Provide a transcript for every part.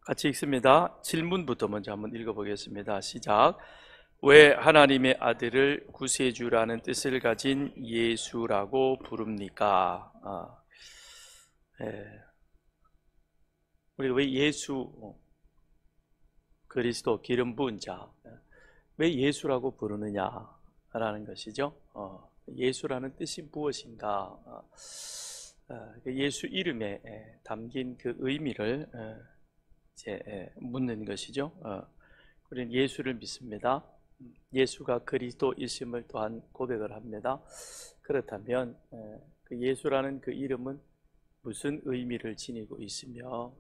같이 읽습니다. 질문부터 먼저 한번 읽어보겠습니다. 시작. 왜 하나님의 아들을 구세주라는 뜻을 가진 예수라고 부릅니까? 우리가 왜 예수, 그리스도 기름 부은 자, 왜 예수라고 부르느냐라는 것이죠. 예수라는 뜻이 무엇인가? 예수 이름에 담긴 그 의미를 묻는 것이죠. 우리는 예수를 믿습니다. 예수가 그리스도이심을 또한 고백을 합니다. 그렇다면 그 예수라는 그 이름은 무슨 의미를 지니고 있으며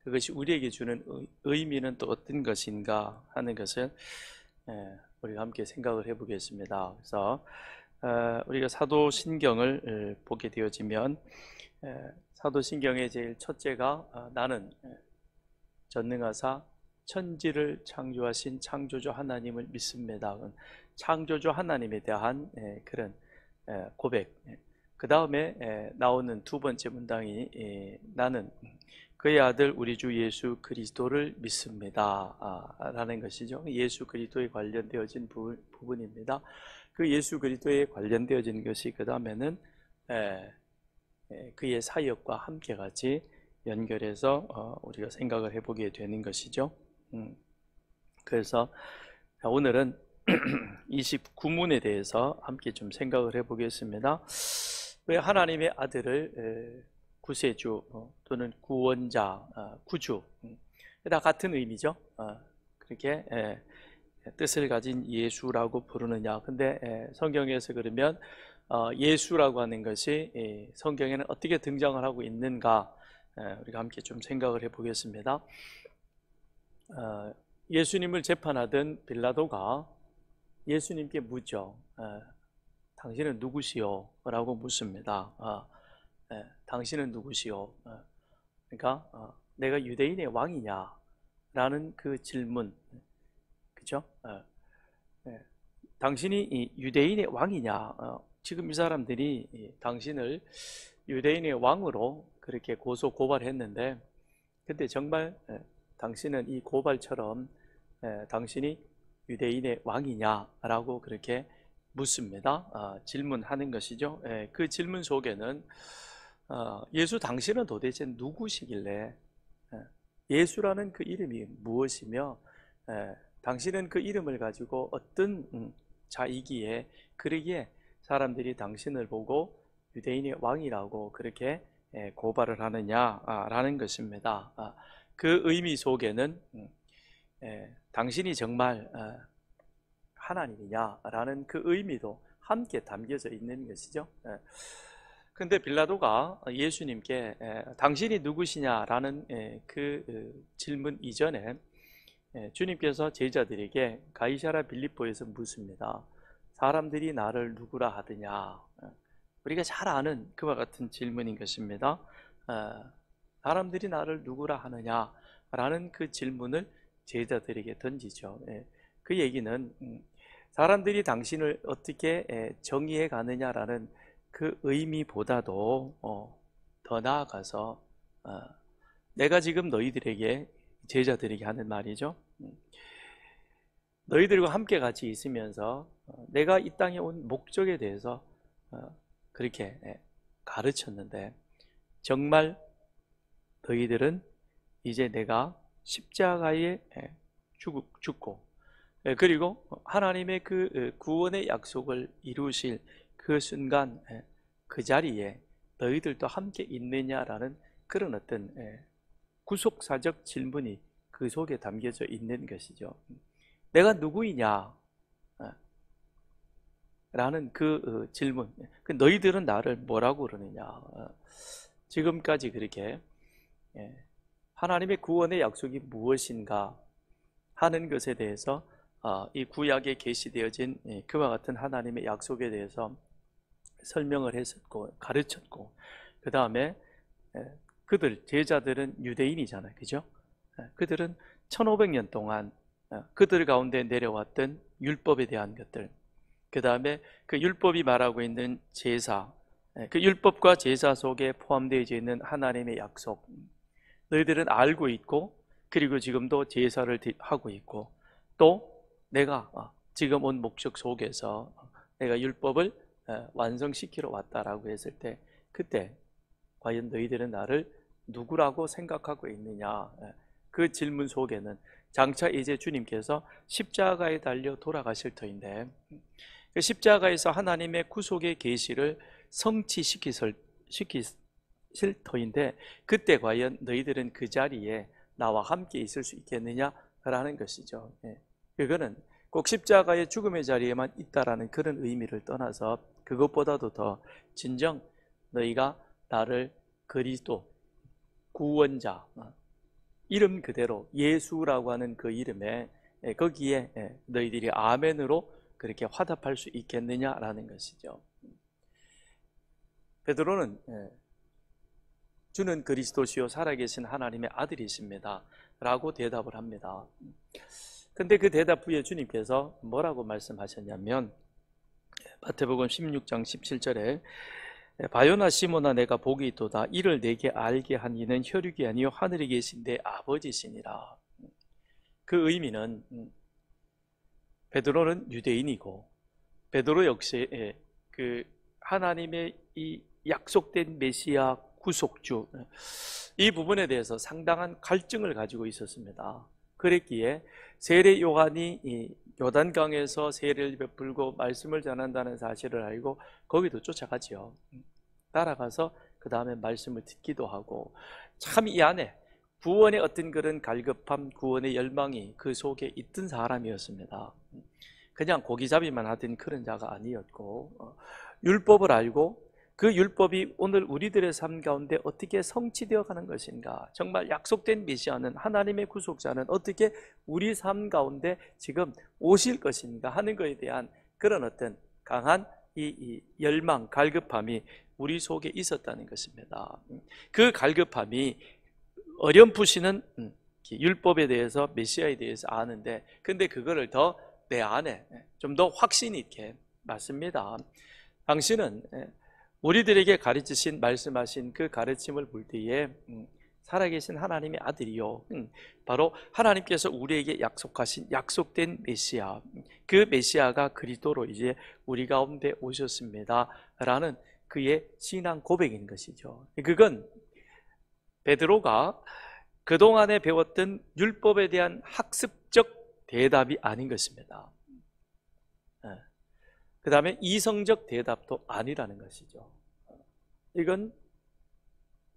그것이 우리에게 주는 의미는 또 어떤 것인가 하는 것을 우리가 함께 생각을 해보겠습니다. 그래서 우리가 사도신경을 보게 되어지면 사도신경의 제일 첫째가 나는 전능하사 천지를 창조하신 창조주 하나님을 믿습니다. 창조주 하나님에 대한 그런 고백. 그 다음에 나오는 두 번째 문장이 나는 그의 아들 우리 주 예수 그리스도를 믿습니다 라는 것이죠. 예수 그리스도에 관련되어진 부분입니다. 그 예수 그리스도에 관련되어진 것이 그 다음에는 그의 사역과 함께 같이 연결해서 우리가 생각을 해보게 되는 것이죠. 그래서 오늘은 29문에 대해서 함께 좀 생각을 해보겠습니다. 왜 하나님의 아들을 구세주 또는 구원자, 구주 다 같은 의미죠. 그렇게 뜻을 가진 예수라고 부르느냐. 근데 성경에서 그러면 예수라고 하는 것이 성경에는 어떻게 등장을 하고 있는가, 우리가 함께 좀 생각을 해보겠습니다. 예수님을 재판하던 빌라도가 예수님께 묻죠. 당신은 누구시오? 라고 묻습니다. 당신은 누구시오? 그러니까 내가 유대인의 왕이냐? 라는 그 질문, 그죠? 당신이 유대인의 왕이냐? 지금 이 사람들이 당신을 유대인의 왕으로 그렇게 고발했는데, 근데 정말 당신은 이 고발처럼 당신이 유대인의 왕이냐라고 그렇게 묻습니다. 질문하는 것이죠. 그 질문 속에는 예수 당신은 도대체 누구시길래, 예수라는 그 이름이 무엇이며 당신은 그 이름을 가지고 어떤 자이기에 그러기에 사람들이 당신을 보고 유대인의 왕이라고 그렇게 고발을 하느냐라는 것입니다. 그 의미 속에는 당신이 정말 하나님이냐라는 그 의미도 함께 담겨져 있는 것이죠. 그런데 빌라도가 예수님께 당신이 누구시냐라는 그 질문 이전에 주님께서 제자들에게 가이사랴 빌립보에서 묻습니다. 사람들이 나를 누구라 하느냐. 우리가 잘 아는 그와 같은 질문인 것입니다. 사람들이 나를 누구라 하느냐라는 그 질문을 제자들에게 던지죠. 그 얘기는 사람들이 당신을 어떻게 정의해 가느냐라는 그 의미보다도 더 나아가서 내가 지금 너희들에게, 제자들에게 하는 말이죠. 너희들과 함께 같이 있으면서 내가 이 땅에 온 목적에 대해서 그렇게 가르쳤는데 정말 너희들은 이제 내가 십자가에 죽고 그리고 하나님의 그 구원의 약속을 이루실 그 순간 그 자리에 너희들도 함께 있느냐라는 그런 어떤 구속사적 질문이 그 속에 담겨져 있는 것이죠. 내가 누구이냐? 라는 그 질문. 너희들은 나를 뭐라고 그러느냐? 지금까지 그렇게 하나님의 구원의 약속이 무엇인가 하는 것에 대해서 이 구약에 계시되어진 그와 같은 하나님의 약속에 대해서 설명을 했었고 가르쳤고, 그 다음에 그들 제자들은 유대인이잖아요, 그죠? 그들은 1500년 동안 그들 가운데 내려왔던 율법에 대한 것들, 그 다음에 그 율법이 말하고 있는 제사, 그 율법과 제사 속에 포함되어 있는 하나님의 약속, 너희들은 알고 있고 그리고 지금도 제사를 하고 있고, 또 내가 지금 온 목적 속에서 내가 율법을 완성시키러 왔다라고 했을 때, 그때 과연 너희들은 나를 누구라고 생각하고 있느냐? 그 질문 속에는 장차 이제 주님께서 십자가에 달려 돌아가실 터인데, 그 십자가에서 하나님의 구속의 계시를 성취시키실 터인데, 그때 과연 너희들은 그 자리에 나와 함께 있을 수 있겠느냐라는 것이죠. 그거는 꼭 십자가의 죽음의 자리에만 있다라는 그런 의미를 떠나서, 그것보다도 더 진정 너희가 나를 그리스도 구원자, 이름 그대로 예수라고 하는 그 이름에, 거기에 너희들이 아멘으로 그렇게 화답할 수 있겠느냐라는 것이죠. 베드로는 주는 그리스도시요 살아계신 하나님의 아들이십니다 라고 대답을 합니다. 근데 그 대답 후에 주님께서 뭐라고 말씀하셨냐면, 마태복음 16장 17절에 바요나 시모나 내가 복이 있도다. 이를 내게 알게 한 이는 혈육이 아니요 하늘에 계신 내 아버지시니라. 그 의미는 베드로는 유대인이고, 베드로 역시 그 하나님의 이 약속된 메시아 구속주, 이 부분에 대해서 상당한 갈증을 가지고 있었습니다. 그랬기에 세례 요한이 이 요단강에서 세례를 베풀고 말씀을 전한다는 사실을 알고 거기도 쫓아가지요. 따라가서 그 다음에 말씀을 듣기도 하고, 참 이 안에 구원의 어떤 그런 갈급함, 구원의 열망이 그 속에 있던 사람이었습니다. 그냥 고기잡이만 하던 그런 자가 아니었고, 율법을 알고 그 율법이 오늘 우리들의 삶 가운데 어떻게 성취되어 가는 것인가, 정말 약속된 메시아는, 하나님의 구속자는 어떻게 우리 삶 가운데 지금 오실 것인가 하는 것에 대한 그런 어떤 강한 이 열망, 갈급함이 우리 속에 있었다는 것입니다. 그 갈급함이 어렴풋이는 율법에 대해서, 메시아에 대해서 아는데, 근데 그거를 더 내 안에 좀 더 확신 있게, 맞습니다, 당신은 우리들에게 가르치신, 말씀하신 그 가르침을 볼 때에 살아계신 하나님의 아들이요, 바로 하나님께서 우리에게 약속하신 약속된 메시아, 그 메시아가 그리스도로 이제 우리 가운데 오셨습니다 라는 그의 신앙 고백인 것이죠. 그건 베드로가 그동안에 배웠던 율법에 대한 학습적 대답이 아닌 것입니다. 그 다음에 이성적 대답도 아니라는 것이죠. 이건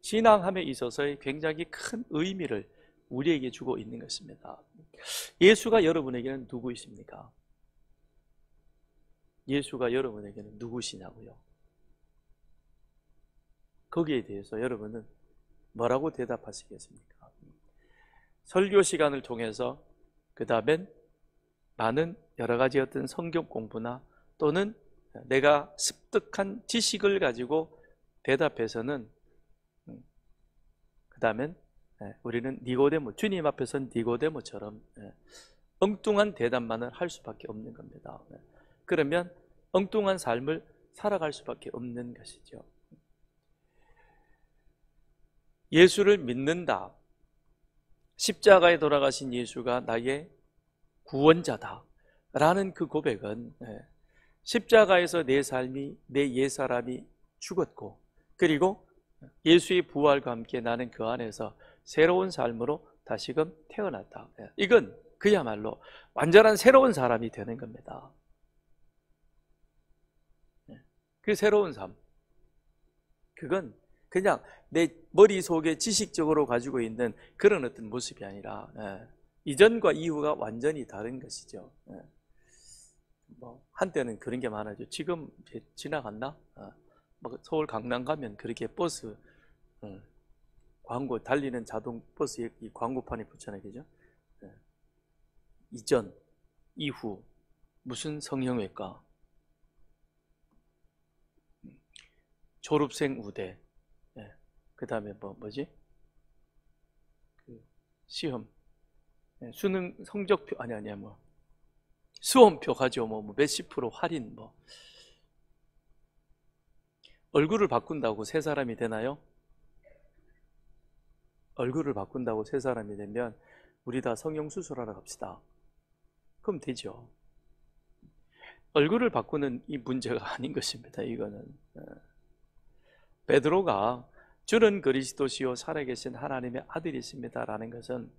신앙함에 있어서의 굉장히 큰 의미를 우리에게 주고 있는 것입니다. 예수가 여러분에게는 누구이십니까? 예수가 여러분에게는 누구시냐고요? 거기에 대해서 여러분은 뭐라고 대답하시겠습니까? 설교 시간을 통해서, 그 다음엔 많은 여러 가지 어떤 성경 공부나 또는 내가 습득한 지식을 가지고 대답해서는, 그 다음엔 우리는 니고데모, 주님 앞에서는 니고데모처럼 엉뚱한 대답만을 할 수밖에 없는 겁니다. 그러면 엉뚱한 삶을 살아갈 수밖에 없는 것이죠. 예수를 믿는다, 십자가에 돌아가신 예수가 나의 구원자다 라는 그 고백은, 십자가에서 내 삶이, 내 옛사람이 죽었고, 그리고 예수의 부활과 함께 나는 그 안에서 새로운 삶으로 다시금 태어났다. 이건 그야말로 완전한 새로운 사람이 되는 겁니다. 그 새로운 삶, 그건 그냥 내 머릿속에 지식적으로 가지고 있는 그런 어떤 모습이 아니라, 이전과 이후가 완전히 다른 것이죠. 한때는 그런 게 많아죠. 지금 지나갔나? 서울 강남 가면 그렇게 버스 광고, 달리는 자동 버스에 이 광고판이 붙여놔야 되죠. 이전, 이후, 무슨 성형외과, 졸업생 우대, 그 다음에 뭐지? 그 시험, 수능 성적표, 아니야, 수험표 가지고 몇십 프로 할인, 얼굴을 바꾼다고 새 사람이 되나요? 얼굴을 바꾼다고 새 사람이 되면 우리 다 성형수술하러 갑시다. 그럼 되죠. 얼굴을 바꾸는 이 문제가 아닌 것입니다. 이거는 베드로가 주는 그리스도시요 살아계신 하나님의 아들이십니다 라는 것은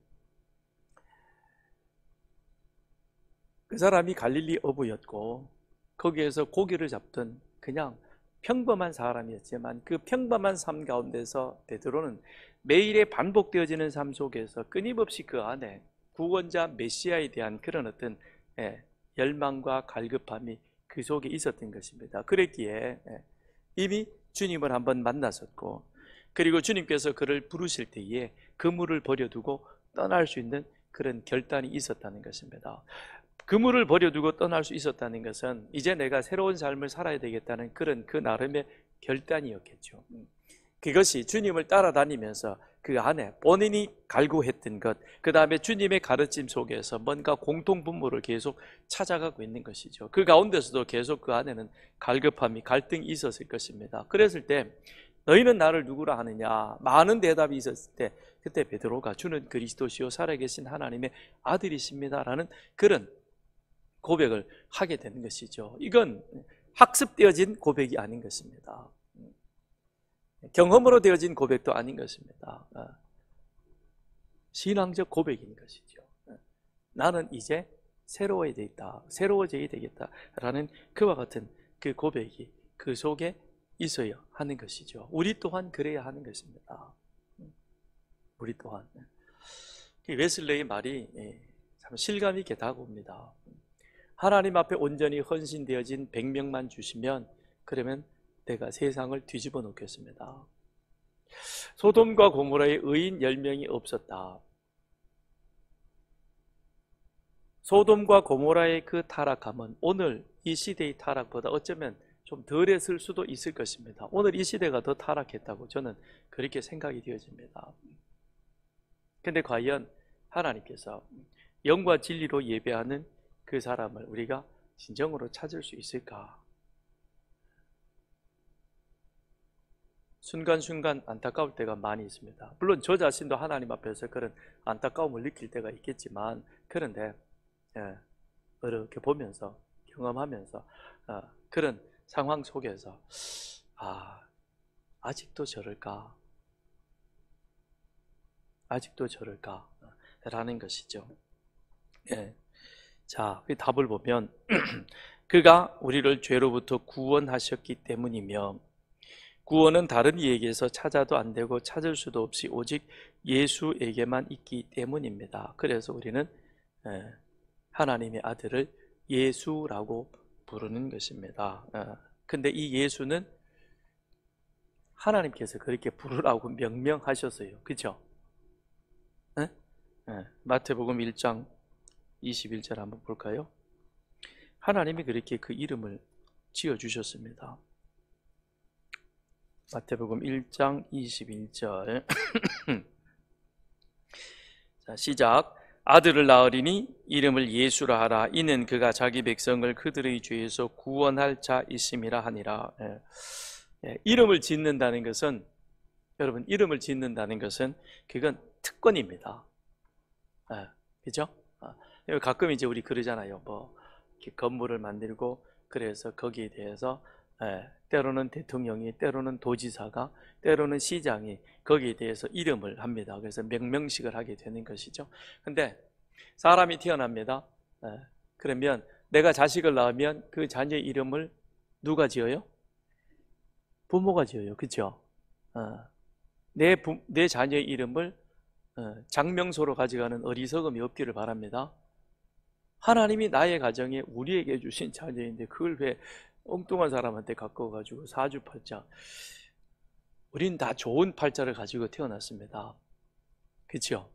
그 사람이 갈릴리 어부였고 거기에서 고기를 잡던 그냥 평범한 사람이었지만 그 평범한 삶 가운데서 베드로는 매일의 반복되어지는 삶 속에서 끊임없이 그 안에 구원자 메시아에 대한 그런 어떤 열망과 갈급함이 그 속에 있었던 것입니다. 그랬기에 이미 주님을 한번 만났었고, 그리고 주님께서 그를 부르실 때에 그물을 버려두고 떠날 수 있는 그런 결단이 있었다는 것입니다. 그물을 버려두고 떠날 수 있었다는 것은 이제 내가 새로운 삶을 살아야 되겠다는 그런 그 나름의 결단이었겠죠. 그것이 주님을 따라다니면서 그 안에 본인이 갈구했던 것, 그 다음에 주님의 가르침 속에서 뭔가 공통분모를 계속 찾아가고 있는 것이죠. 그 가운데서도 계속 그 안에는 갈급함이, 갈등이 있었을 것입니다. 그랬을 때 너희는 나를 누구라 하느냐? 많은 대답이 있었을 때 그때 베드로가 주는 그리스도시요 살아계신 하나님의 아들이십니다라는 그런 고백을 하게 되는 것이죠. 이건 학습되어진 고백이 아닌 것입니다. 경험으로 되어진 고백도 아닌 것입니다. 신앙적 고백인 것이죠. 나는 이제 새로워져야 되겠다라는 그와 같은 그 고백이 그 속에 있어야 하는 것이죠. 우리 또한 그래야 하는 것입니다. 우리 또한. 웨슬레의 말이 참 실감 있게 다가옵니다. 하나님 앞에 온전히 헌신되어진 100명만 주시면 그러면 내가 세상을 뒤집어 놓겠습니다. 소돔과 고모라에 의인 10명이 없었다. 소돔과 고모라의 그 타락함은 오늘 이 시대의 타락보다 어쩌면 좀 덜했을 수도 있을 것입니다. 오늘 이 시대가 더 타락했다고 저는 그렇게 생각이 되어집니다. 근데 과연 하나님께서 영과 진리로 예배하는 그 사람을 우리가 진정으로 찾을 수 있을까? 순간순간 안타까울 때가 많이 있습니다. 물론 저 자신도 하나님 앞에서 그런 안타까움을 느낄 때가 있겠지만, 그런데 이렇게 보면서 경험하면서 그런 상황 속에서 아직도 저럴까? 아직도 저럴까? 라는 것이죠. 자, 그 답을 보면 그가 우리를 죄로부터 구원하셨기 때문이며, 구원은 다른 이에게서 찾아도 안 되고 찾을 수도 없이 오직 예수에게만 있기 때문입니다. 그래서 우리는 하나님의 아들을 예수라고 부르는 것입니다. 근데 이 예수는 하나님께서 그렇게 부르라고 명명하셨어요. 그렇죠? 마태복음 1장 21절 한번 볼까요? 하나님이 그렇게 그 이름을 지어주셨습니다. 마태복음 1장 21절 자, 시작. 아들을 낳으리니 이름을 예수라 하라. 이는 그가 자기 백성을 그들의 죄에서 구원할 자이심이라 하니라. 이름을 짓는다는 것은, 여러분, 이름을 짓는다는 것은 그건 특권입니다. 그죠? 가끔 이제 우리 그러잖아요. 뭐 이렇게 건물을 만들고 그래서 거기에 대해서 때로는 대통령이, 때로는 도지사가, 때로는 시장이 거기에 대해서 이름을 합니다. 그래서 명명식을 하게 되는 것이죠. 근데 사람이 태어납니다. 그러면 내가 자식을 낳으면 그 자녀의 이름을 누가 지어요? 부모가 지어요. 그렇죠? 내 자녀의 이름을 장명소로 가져가는 어리석음이 없기를 바랍니다. 하나님이 나의 가정에 우리에게 주신 자녀인데 그걸 왜 엉뚱한 사람한테 가까워가지고 사주팔자. 우린 다 좋은 팔자를 가지고 태어났습니다. 그렇죠?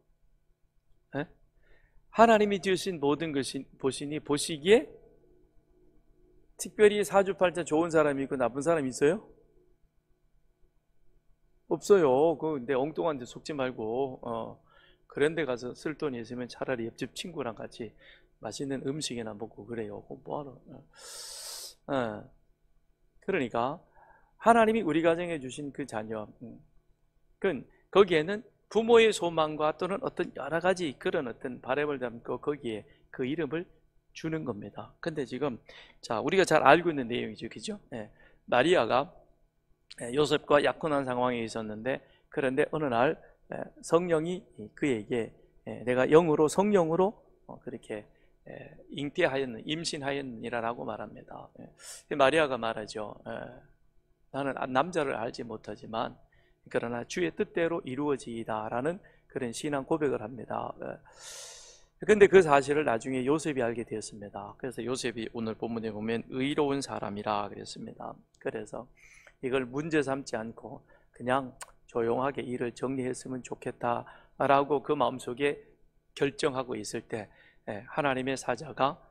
하나님이 지으신 모든 것이 보시기에 특별히 사주팔자 좋은 사람이 있고 나쁜 사람이 있어요? 없어요. 근데 엉뚱한 데 속지 말고 그런 데 가서 쓸 돈이 있으면 차라리 옆집 친구랑 같이 맛있는 음식이나 먹고 그래요. 뭐하러? 그러니까 하나님이 우리 가정에 주신 그 자녀, 거기에는 부모의 소망과 또는 어떤 여러 가지 그런 어떤 바람을 담고 거기에 그 이름을 주는 겁니다. 근데 지금 자 우리가 잘 알고 있는 내용이죠, 그죠? 예, 마리아가 요셉과 약혼한 상황에 있었는데 그런데 어느 날 성령이 그에게 내가 영으로 성령으로 그렇게 잉태하였는 임신하였느니라고 말합니다. 마리아가 말하죠. 나는 남자를 알지 못하지만 그러나 주의 뜻대로 이루어지이다라는 그런 신앙 고백을 합니다. 그런데 그 사실을 나중에 요셉이 알게 되었습니다. 그래서 요셉이 오늘 본문에 보면 의로운 사람이라 그랬습니다. 그래서 이걸 문제 삼지 않고 그냥 조용하게 일을 정리했으면 좋겠다라고 그 마음속에 결정하고 있을 때 하나님의 사자가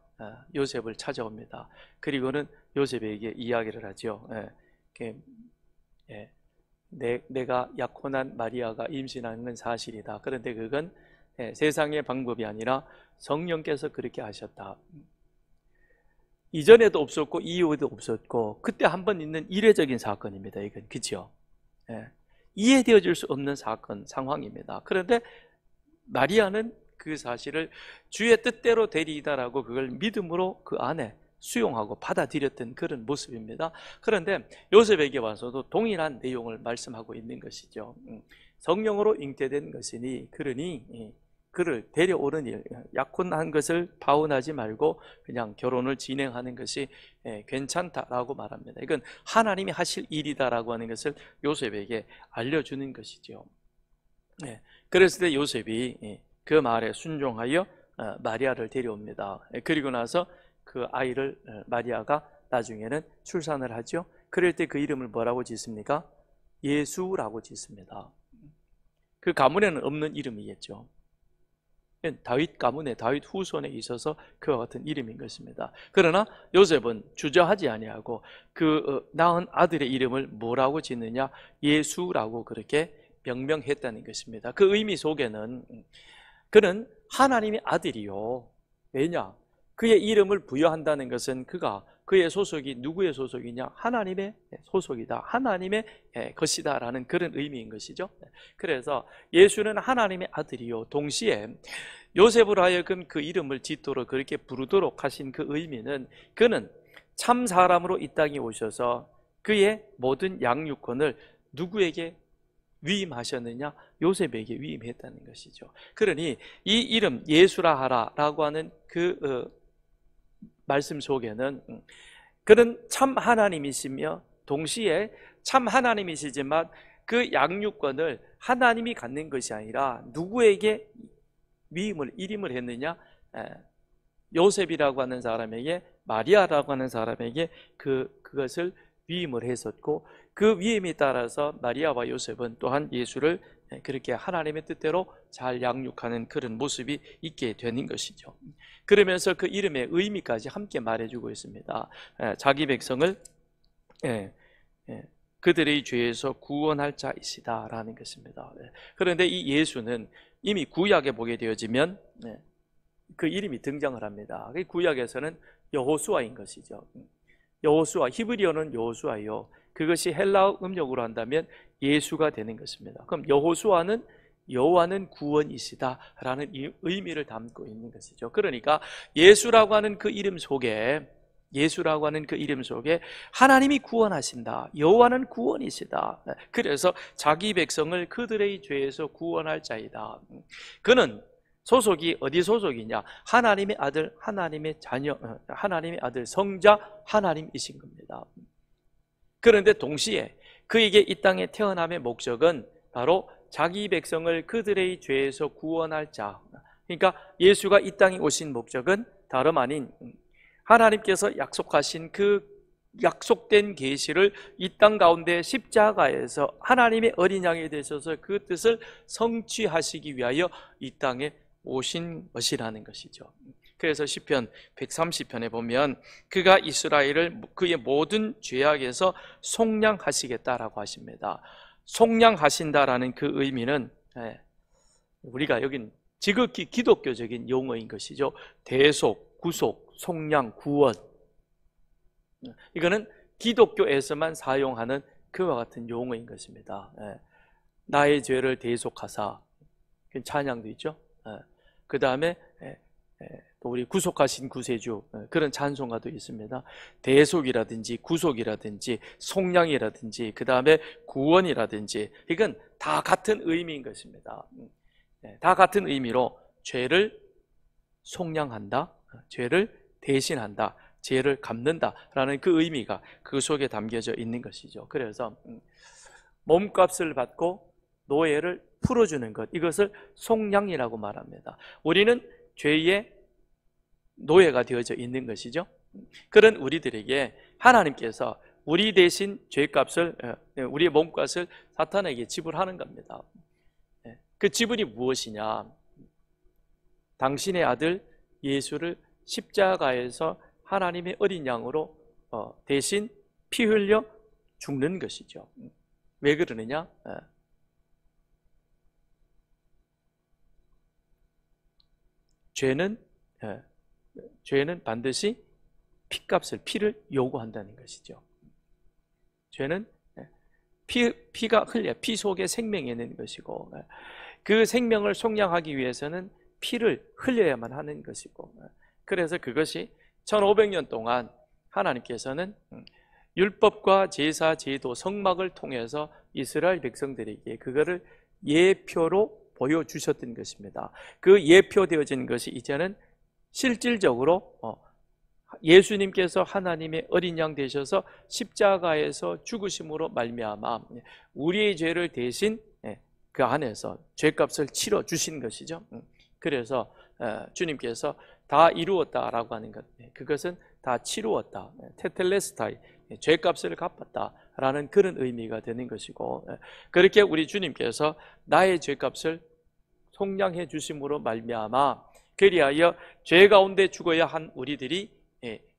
요셉을 찾아옵니다. 그리고는 요셉에게 이야기를 하죠. 내가 약혼한 마리아가 임신하는 건 사실이다. 그런데 그건 세상의 방법이 아니라 성령께서 그렇게 하셨다. 이전에도 없었고 이후에도 없었고 그때 한 번 있는 이례적인 사건입니다. 이건 그죠? 이해되어질 수 없는 사건 상황입니다. 그런데 마리아는 그 사실을 주의 뜻대로 되리이다라고 그걸 믿음으로 그 안에 수용하고 받아들였던 그런 모습입니다. 그런데 요셉에게 와서도 동일한 내용을 말씀하고 있는 것이죠. 성령으로 잉태된 것이니 그러니 그를 데려오는 일, 약혼한 것을 파혼하지 말고 그냥 결혼을 진행하는 것이 괜찮다라고 말합니다. 이건 하나님이 하실 일이다라고 하는 것을 요셉에게 알려주는 것이죠. 그랬을 때 요셉이 그 말에 순종하여 마리아를 데려옵니다. 그리고 나서 그 아이를 마리아가 나중에는 출산을 하죠. 그럴 때 그 이름을 뭐라고 짓습니까? 예수라고 짓습니다. 그 가문에는 없는 이름이겠죠. 다윗 가문에 다윗 후손에 있어서 그와 같은 이름인 것입니다. 그러나 요셉은 주저하지 아니하고 그 낳은 아들의 이름을 뭐라고 짓느냐? 예수라고 그렇게 명명했다는 것입니다. 그 의미 속에는 그는 하나님의 아들이요. 왜냐? 그의 이름을 부여한다는 것은 그의 소속이 누구의 소속이냐? 하나님의 소속이다. 하나님의 것이다 라는 그런 의미인 것이죠. 그래서 예수는 하나님의 아들이요. 동시에 요셉으로 하여금 그 이름을 짓도록 그렇게 부르도록 하신 그 의미는 그는 참 사람으로 이 땅에 오셔서 그의 모든 양육권을 누구에게 위임하셨느냐? 요셉에게 위임했다는 것이죠. 그러니 이 이름 예수라 하라라고 하는 그 말씀 속에는 그는 참 하나님이시며 동시에 참 하나님이시지만 그 양육권을 하나님이 갖는 것이 아니라 누구에게 이임을 했느냐? 요셉이라고 하는 사람에게, 마리아라고 하는 사람에게 그것을 위임을 했었고 그 위임에 따라서 마리아와 요셉은 또한 예수를 그렇게 하나님의 뜻대로 잘 양육하는 그런 모습이 있게 되는 것이죠. 그러면서 그 이름의 의미까지 함께 말해주고 있습니다. 자기 백성을 그들의 죄에서 구원할 자이시다 라는 것입니다. 그런데 이 예수는 이미 구약에 보게 되어지면 그 이름이 등장을 합니다. 구약에서는 여호수아인 것이죠. 여호수아, 히브리어는 여호수아요. 그것이 헬라어 음력으로 한다면 예수가 되는 것입니다. 그럼 여호수아는 여호와는 구원이시다라는 의미를 담고 있는 것이죠. 그러니까 예수라고 하는 그 이름 속에 하나님이 구원하신다. 여호와는 구원이시다. 그래서 자기 백성을 그들의 죄에서 구원할 자이다. 그는 소속이 어디 소속이냐? 하나님의 아들, 하나님의 자녀, 하나님의 아들 성자 하나님이신 겁니다. 그런데 동시에 그에게 이 땅에 태어남의 목적은 바로 자기 백성을 그들의 죄에서 구원할 자. 그러니까 예수가 이 땅에 오신 목적은 다름 아닌 하나님께서 약속하신 그 약속된 계시를 이 땅 가운데 십자가에서 하나님의 어린 양이 되셔서 그 뜻을 성취하시기 위하여 이 땅에 오신 것이라는 것이죠. 그래서 시편 130편에 보면 그가 이스라엘을 그의 모든 죄악에서 속량하시겠다라고 하십니다. 속량하신다라는 그 의미는 우리가 여긴 지극히 기독교적인 용어인 것이죠. 대속, 구속, 속량, 구원. 이거는 기독교에서만 사용하는 그와 같은 용어인 것입니다. 나의 죄를 대속하사 찬양도 있죠. 그 다음에 또 우리 구속하신 구세주 그런 찬송가도 있습니다. 대속이라든지 구속이라든지 속량이라든지 그 다음에 구원이라든지 이건 다 같은 의미인 것입니다. 다 같은 의미로 죄를 속량한다, 죄를 대신한다, 죄를 갚는다라는 그 의미가 그 속에 담겨져 있는 것이죠. 그래서 몸값을 받고 노예를 풀어주는 것, 이것을 속량이라고 말합니다. 우리는 죄의 노예가 되어져 있는 것이죠. 그런 우리들에게 하나님께서 우리 대신 죄값을, 우리의 몸값을 사탄에게 지불하는 겁니다. 그 지불이 무엇이냐? 당신의 아들 예수를 십자가에서 하나님의 어린 양으로 대신 피 흘려 죽는 것이죠. 왜 그러느냐? 죄는 반드시 피를 요구한다는 것이죠. 죄는 피가 흘려 피 속에 생명이 있는 것이고, 그 생명을 속량하기 위해서는 피를 흘려야만 하는 것이고, 그래서 그것이 1500년 동안 하나님께서는 율법과 제사, 제도, 성막을 통해서 이스라엘 백성들에게 그거를 예표로 보여주셨던 것입니다. 그 예표되어진 것이 이제는 실질적으로 예수님께서 하나님의 어린 양 되셔서 십자가에서 죽으심으로 말미암아 우리의 죄를 대신 그 안에서 죄값을 치러 주신 것이죠. 그래서 주님께서 다 이루었다라고 하는 것, 그것은 다 치루었다, 테텔레스타이, 죄값을 갚았다라는 그런 의미가 되는 것이고, 그렇게 우리 주님께서 나의 죄값을 속량해 주심으로 말미암아 그리하여 죄 가운데 죽어야 한 우리들이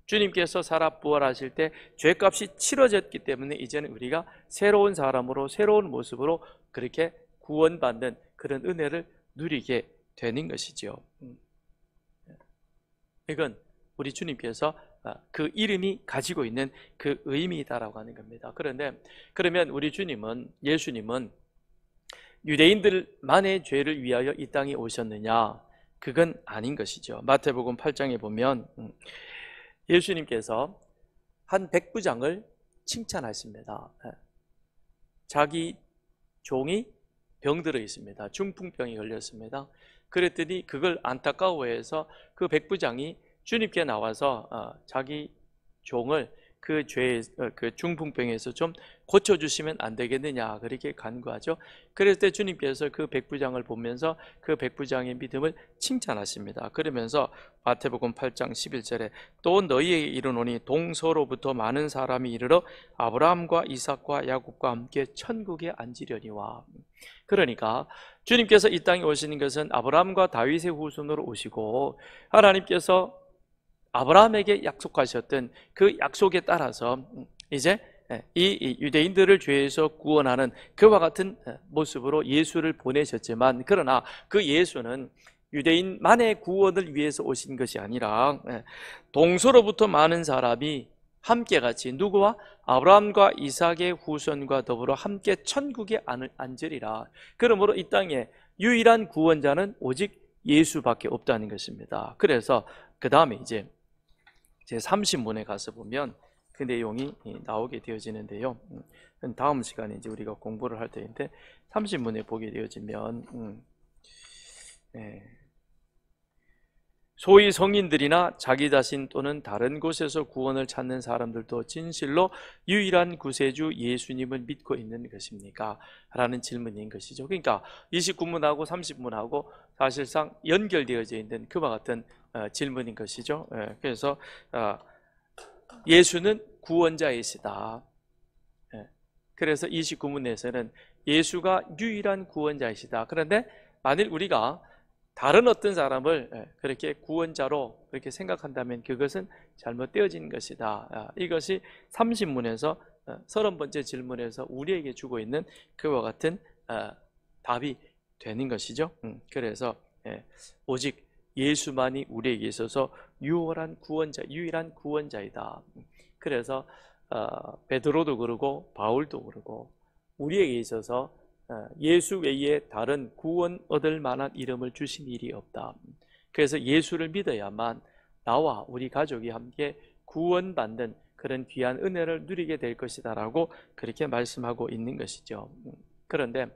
주님께서 살아 부활하실 때 죄값이 치러졌기 때문에 이제는 우리가 새로운 사람으로 새로운 모습으로 그렇게 구원받는 그런 은혜를 누리게 되는 것이죠. 이건 우리 주님께서 그 이름이 가지고 있는 그 의미다라고 하는 겁니다. 그런데 그러면 우리 주님은, 예수님은 유대인들만의 죄를 위하여 이 땅에 오셨느냐? 그건 아닌 것이죠. 마태복음 8장에 보면 예수님께서 한 백부장을 칭찬하십니다. 자기 종이 병들어 있습니다. 중풍병이 걸렸습니다. 그랬더니 그걸 안타까워해서 그 백부장이 주님께 나와서 자기 종을 그 중풍병에서 좀 고쳐주시면 안 되겠느냐 그렇게 간구하죠. 그랬을 때 주님께서 그 백부장을 보면서 그 백부장의 믿음을 칭찬하십니다. 그러면서 마태복음 8장 11절에 또 너희에게 이르노니 동서로부터 많은 사람이 이르러 아브라함과 이삭과 야곱과 함께 천국에 앉으려니와. 그러니까 주님께서 이 땅에 오시는 것은 아브라함과 다윗의 후손으로 오시고, 하나님께서 아브라함에게 약속하셨던 그 약속에 따라서 이제 이 유대인들을 죄에서 구원하는 그와 같은 모습으로 예수를 보내셨지만, 그러나 그 예수는 유대인만의 구원을 위해서 오신 것이 아니라 동서로부터 많은 사람이 함께 같이 누구와? 아브라함과 이삭의 후손과 더불어 함께 천국에 앉으리라. 그러므로 이 땅에 유일한 구원자는 오직 예수밖에 없다는 것입니다. 그래서 그 다음에 이제 제 30문에 가서 보면 그 내용이 나오게 되어지는데요. 다음 시간에 이제 우리가 공부를 할 때인데 30문에 보게 되어지면 소위 성인들이나 자기 자신 또는 다른 곳에서 구원을 찾는 사람들도 진실로 유일한 구세주 예수님을 믿고 있는 것입니까? 라는 질문인 것이죠. 그러니까 29문하고 30문하고 사실상 연결되어져 있는 그와 같은 질문인 것이죠. 그래서 예수는 구원자이시다. 그래서 29문에서는 예수가 유일한 구원자이시다. 그런데 만일 우리가 다른 어떤 사람을 그렇게 구원자로 그렇게 생각한다면 그것은 잘못되어진 것이다. 이것이 30문에서 30번째 질문에서 우리에게 주고 있는 그와 같은 답이 되는 것이죠. 그래서 오직 예수만이 우리에게 있어서 유일한 구원자이다. 그래서 베드로도 그러고 바울도 그러고 우리에게 있어서 예수 외에 다른 구원 얻을 만한 이름을 주신 일이 없다. 그래서 예수를 믿어야만 나와 우리 가족이 함께 구원받는 그런 귀한 은혜를 누리게 될 것이다 라고 그렇게 말씀하고 있는 것이죠. 그런데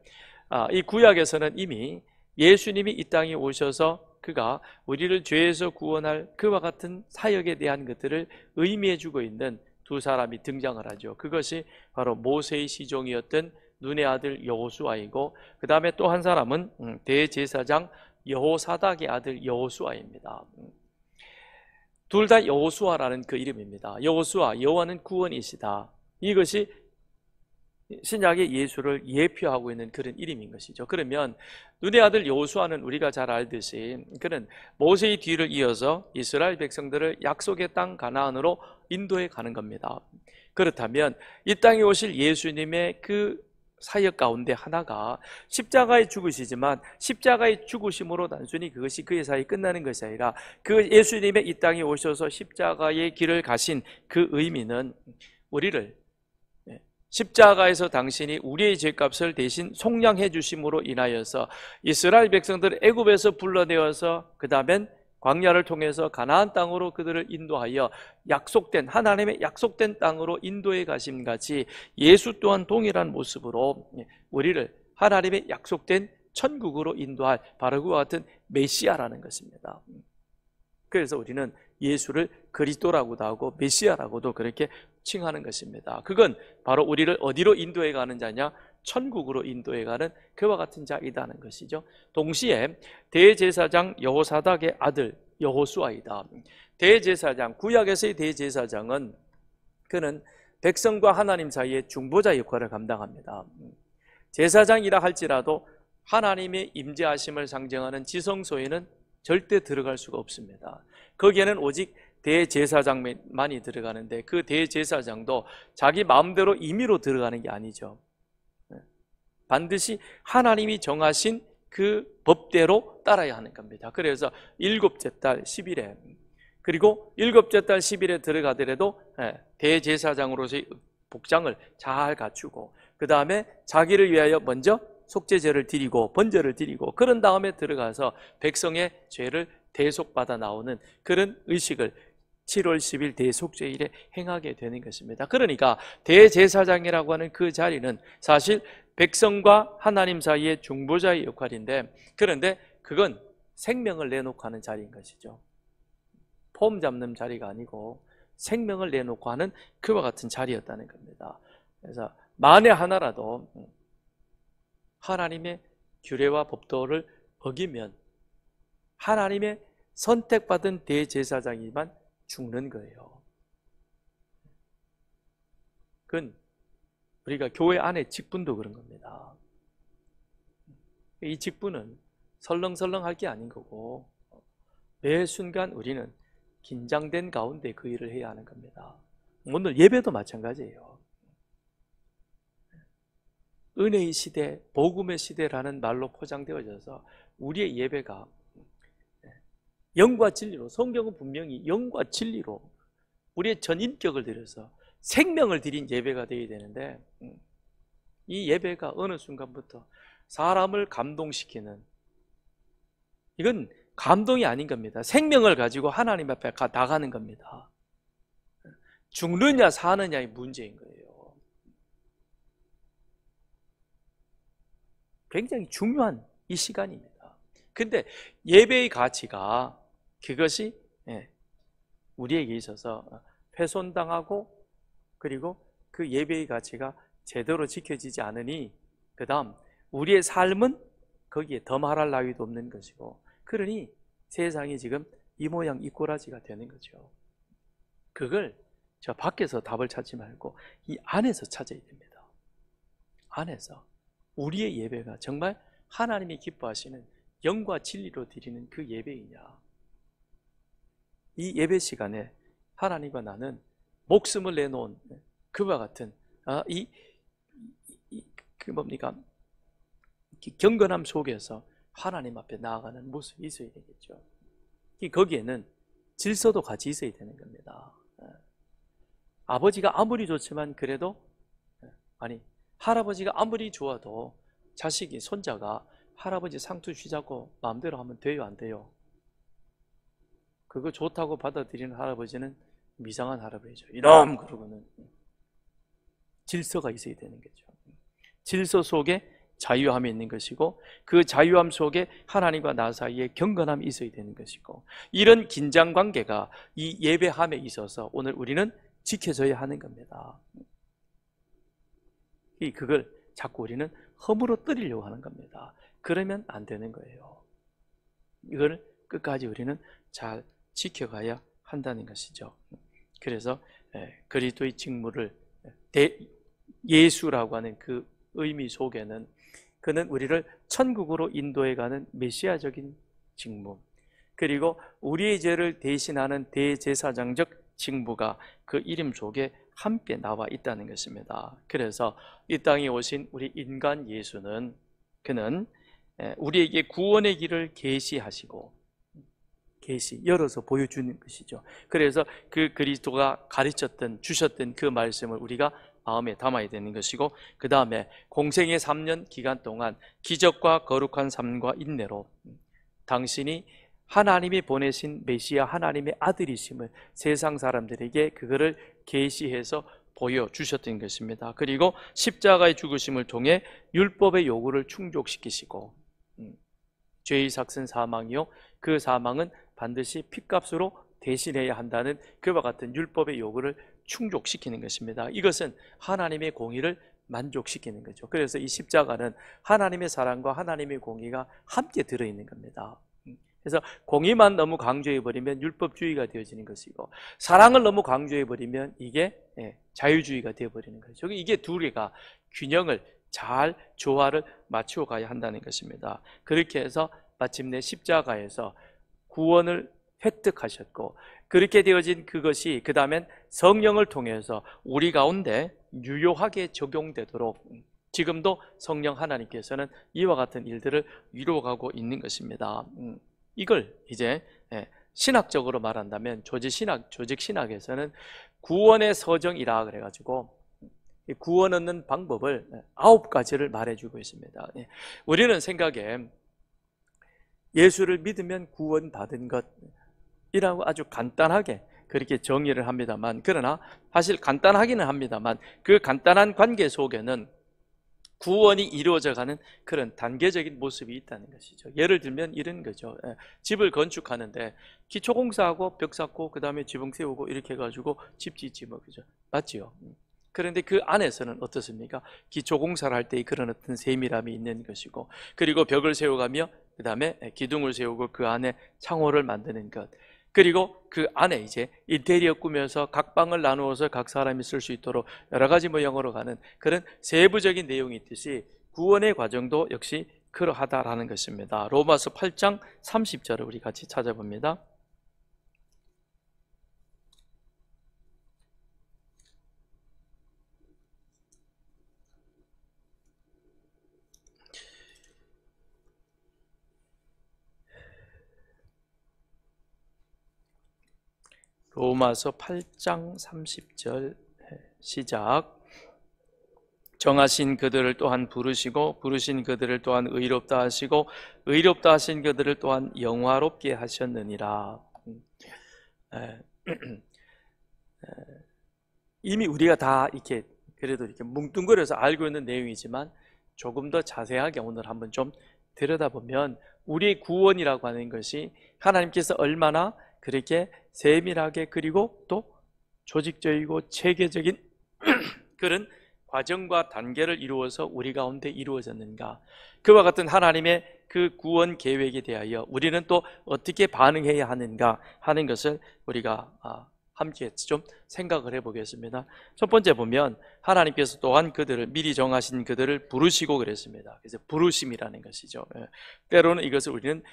이 구약에서는 이미 예수님이 이 땅에 오셔서 그가 우리를 죄에서 구원할 그와 같은 사역에 대한 것들을 의미해 주고 있는 두 사람이 등장을 하죠. 그것이 바로 모세의 시종이었던 눈의 아들 여호수아이고, 그 다음에 또 한 사람은 대제사장 여호사닥의 아들 여호수아입니다. 둘 다 여호수아라는 그 이름입니다. 여호수아, 여호와는 구원이시다. 이것이 신약의 예수를 예표하고 있는 그런 이름인 것이죠. 그러면 눈의 아들 여호수아는 우리가 잘 알듯이 그는 모세의 뒤를 이어서 이스라엘 백성들을 약속의 땅 가나안으로 인도해 가는 겁니다. 그렇다면 이 땅에 오실 예수님의 그 사역 가운데 하나가 십자가에 죽으시지만 십자가의 죽으심으로 단순히 그것이 그의 사역이 끝나는 것이 아니라 그 예수님의 이 땅에 오셔서 십자가의 길을 가신 그 의미는 우리를 십자가에서 당신이 우리의 죄값을 대신 속량해 주심으로 인하여서 이스라엘 백성들을 애굽에서 불러내어서 그 다음엔 광야를 통해서 가나안 땅으로 그들을 인도하여 약속된 하나님의 약속된 땅으로 인도해 가심 같이 예수 또한 동일한 모습으로 우리를 하나님의 약속된 천국으로 인도할 바로 그와 같은 메시아라는 것입니다. 그래서 우리는 예수를 그리스도라고도 하고 메시아라고도 그렇게 칭하는 것입니다. 그건 바로 우리를 어디로 인도해 가는 자냐? 천국으로 인도해 가는 그와 같은 자이다는 것이죠. 동시에 대제사장 여호사닥의 아들 여호수아이다. 대제사장, 구약에서의 대제사장은 그는 백성과 하나님 사이의 중보자 역할을 감당합니다. 제사장이라 할지라도 하나님의 임재하심을 상징하는 지성소에는 절대 들어갈 수가 없습니다. 거기에는 오직 대제사장만이 들어가는데 그 대제사장도 자기 마음대로 임의로 들어가는 게 아니죠. 반드시 하나님이 정하신 그 법대로 따라야 하는 겁니다. 그래서 일곱째 달 10일에 그리고 일곱째 달 10일에 들어가더라도 대제사장으로서의 복장을 잘 갖추고 그 다음에 자기를 위하여 먼저 속죄제를 드리고 번제를 드리고 그런 다음에 들어가서 백성의 죄를 대속받아 나오는 그런 의식을 7월 10일 대속죄일에 행하게 되는 것입니다. 그러니까 대제사장이라고 하는 그 자리는 사실 백성과 하나님 사이의 중보자의 역할인데, 그런데 그건 생명을 내놓고 하는 자리인 것이죠. 폼 잡는 자리가 아니고 생명을 내놓고 하는 그와 같은 자리였다는 겁니다. 그래서 만에 하나라도 하나님의 규례와 법도를 어기면 하나님의 선택받은 대제사장이만 죽는 거예요. 그건 우리가 교회 안에 직분도 그런 겁니다. 이 직분은 설렁설렁 할 게 아닌 거고 매 순간 우리는 긴장된 가운데 그 일을 해야 하는 겁니다. 오늘 예배도 마찬가지예요. 은혜의 시대, 복음의 시대라는 말로 포장되어져서 우리의 예배가 영과 진리로, 성경은 분명히 영과 진리로 우리의 전인격을 들여서 생명을 드린 예배가 되어야 되는데 이 예배가 어느 순간부터 사람을 감동시키는, 이건 감동이 아닌 겁니다. 생명을 가지고 하나님 앞에 나가는 겁니다. 죽느냐 사느냐의 문제인 거예요. 굉장히 중요한 이 시간입니다. 근데 예배의 가치가 그것이 우리에게 있어서 훼손당하고 그리고 그 예배의 가치가 제대로 지켜지지 않으니 그 다음 우리의 삶은 거기에 더 말할 나위도 없는 것이고, 그러니 세상이 지금 이 모양 이 꼬라지가 되는 거죠. 그걸 저 밖에서 답을 찾지 말고 이 안에서 찾아야 됩니다. 안에서 우리의 예배가 정말 하나님이 기뻐하시는 영과 진리로 드리는 그 예배이냐, 이 예배 시간에 하나님과 나는 목숨을 내놓은 그와 같은 경건함 속에서 하나님 앞에 나아가는 모습이 있어야 되겠죠. 거기에는 질서도 같이 있어야 되는 겁니다. 아버지가 아무리 좋지만 그래도 할아버지가 아무리 좋아도 자식이, 손자가 할아버지 상투 쥐자고 마음대로 하면 돼요, 안 돼요? 그거 좋다고 받아들이는 할아버지는 이상한 할아버지죠. 이놈! 그러고는 질서가 있어야 되는 거죠. 질서 속에 자유함이 있는 것이고, 그 자유함 속에 하나님과 나 사이에 경건함이 있어야 되는 것이고, 이런 긴장 관계가 이 예배함에 있어서 오늘 우리는 지켜져야 하는 겁니다. 그걸 자꾸 우리는 허물어뜨리려고 하는 겁니다. 그러면 안 되는 거예요. 이걸 끝까지 우리는 잘 지켜가야 한다는 것이죠. 그래서 그리스도의 직무를 예수라고 하는 그 의미 속에는 그는 우리를 천국으로 인도해가는 메시아적인 직무, 그리고 우리의 죄를 대신하는 대제사장적 직무가 그 이름 속에 함께 나와 있다는 것입니다. 그래서 이 땅에 오신 우리 인간 예수는, 그는 우리에게 구원의 길을 계시하시고 열어서 보여주는 것이죠. 그래서 그 그리스도가 가르쳤던, 주셨던 그 말씀을 우리가 마음에 담아야 되는 것이고, 그 다음에 공생의 3년 기간 동안 기적과 거룩한 삶과 인내로 당신이 하나님이 보내신 메시아 하나님의 아들이심을 세상 사람들에게 그거를 계시해서 보여주셨던 것입니다. 그리고 십자가의 죽으심을 통해 율법의 요구를 충족시키시고, 죄의 삭은 사망이요, 그 사망은 반드시 핏값으로 대신해야 한다는 그와 같은 율법의 요구를 충족시키는 것입니다. 이것은 하나님의 공의를 만족시키는 거죠. 그래서 이 십자가는 하나님의 사랑과 하나님의 공의가 함께 들어있는 겁니다. 그래서 공의만 너무 강조해버리면 율법주의가 되어지는 것이고, 사랑을 너무 강조해버리면 이게 자유주의가 되어버리는 거죠. 이게 두 개가 균형을 잘 조화를 맞추어 가야 한다는 것입니다. 그렇게 해서 마침내 십자가에서 구원을 획득하셨고, 그렇게 되어진 그것이 그 다음엔 성령을 통해서 우리 가운데 유효하게 적용되도록 지금도 성령 하나님께서는 이와 같은 일들을 이루어가고 있는 것입니다. 이걸 이제 신학적으로 말한다면 조직신학에서는 구원의 서정이라 그래가지고 구원 얻는 방법을 9가지를 말해주고 있습니다. 우리는 생각에 예수를 믿으면 구원받은 것이라고 아주 간단하게 그렇게 정의를 합니다만, 그러나 사실 간단하기는 합니다만 그 간단한 관계 속에는 구원이 이루어져가는 그런 단계적인 모습이 있다는 것이죠. 예를 들면 이런 거죠. 집을 건축하는데 기초공사하고 벽 쌓고 그 다음에 지붕 세우고 이렇게 해가지고 집 짓지 뭐, 그죠? 맞지요? 그런데 그 안에서는 어떻습니까? 기초공사를 할 때의 그런 어떤 세밀함이 있는 것이고, 그리고 벽을 세워가며 그 다음에 기둥을 세우고 그 안에 창호를 만드는 것, 그리고 그 안에 이제 인테리어 꾸며서 각 방을 나누어서 각 사람이 쓸 수 있도록 여러 가지 모양으로 가는 그런 세부적인 내용이 있듯이 구원의 과정도 역시 그러하다라는 것입니다. 로마서 8장 30절을 우리 같이 찾아봅니다. 로마서 8장 30절 시작. 정하신 그들을 또한 부르시고 부르신 그들을 또한 의롭다 하시고 의롭다 하신 그들을 또한 영화롭게 하셨느니라. 이미 우리가 다 이렇게 그래도 이렇게 뭉뚱그려서 알고 있는 내용이지만 조금 더 자세하게 오늘 한번 좀 들여다보면 우리의 구원이라고 하는 것이 하나님께서 얼마나 그렇게 세밀하게 그리고 또 조직적이고 체계적인 그런 과정과 단계를 이루어서 우리 가운데 이루어졌는가, 그와 같은 하나님의 그 구원 계획에 대하여 우리는 또 어떻게 반응해야 하는가 하는 것을 우리가 함께 좀 생각을 해보겠습니다. 첫 번째 보면 하나님께서 또한 그들을 미리 정하신 그들을 부르시고 그랬습니다. 그래서 부르심이라는 것이죠. 때로는 이것을 우리는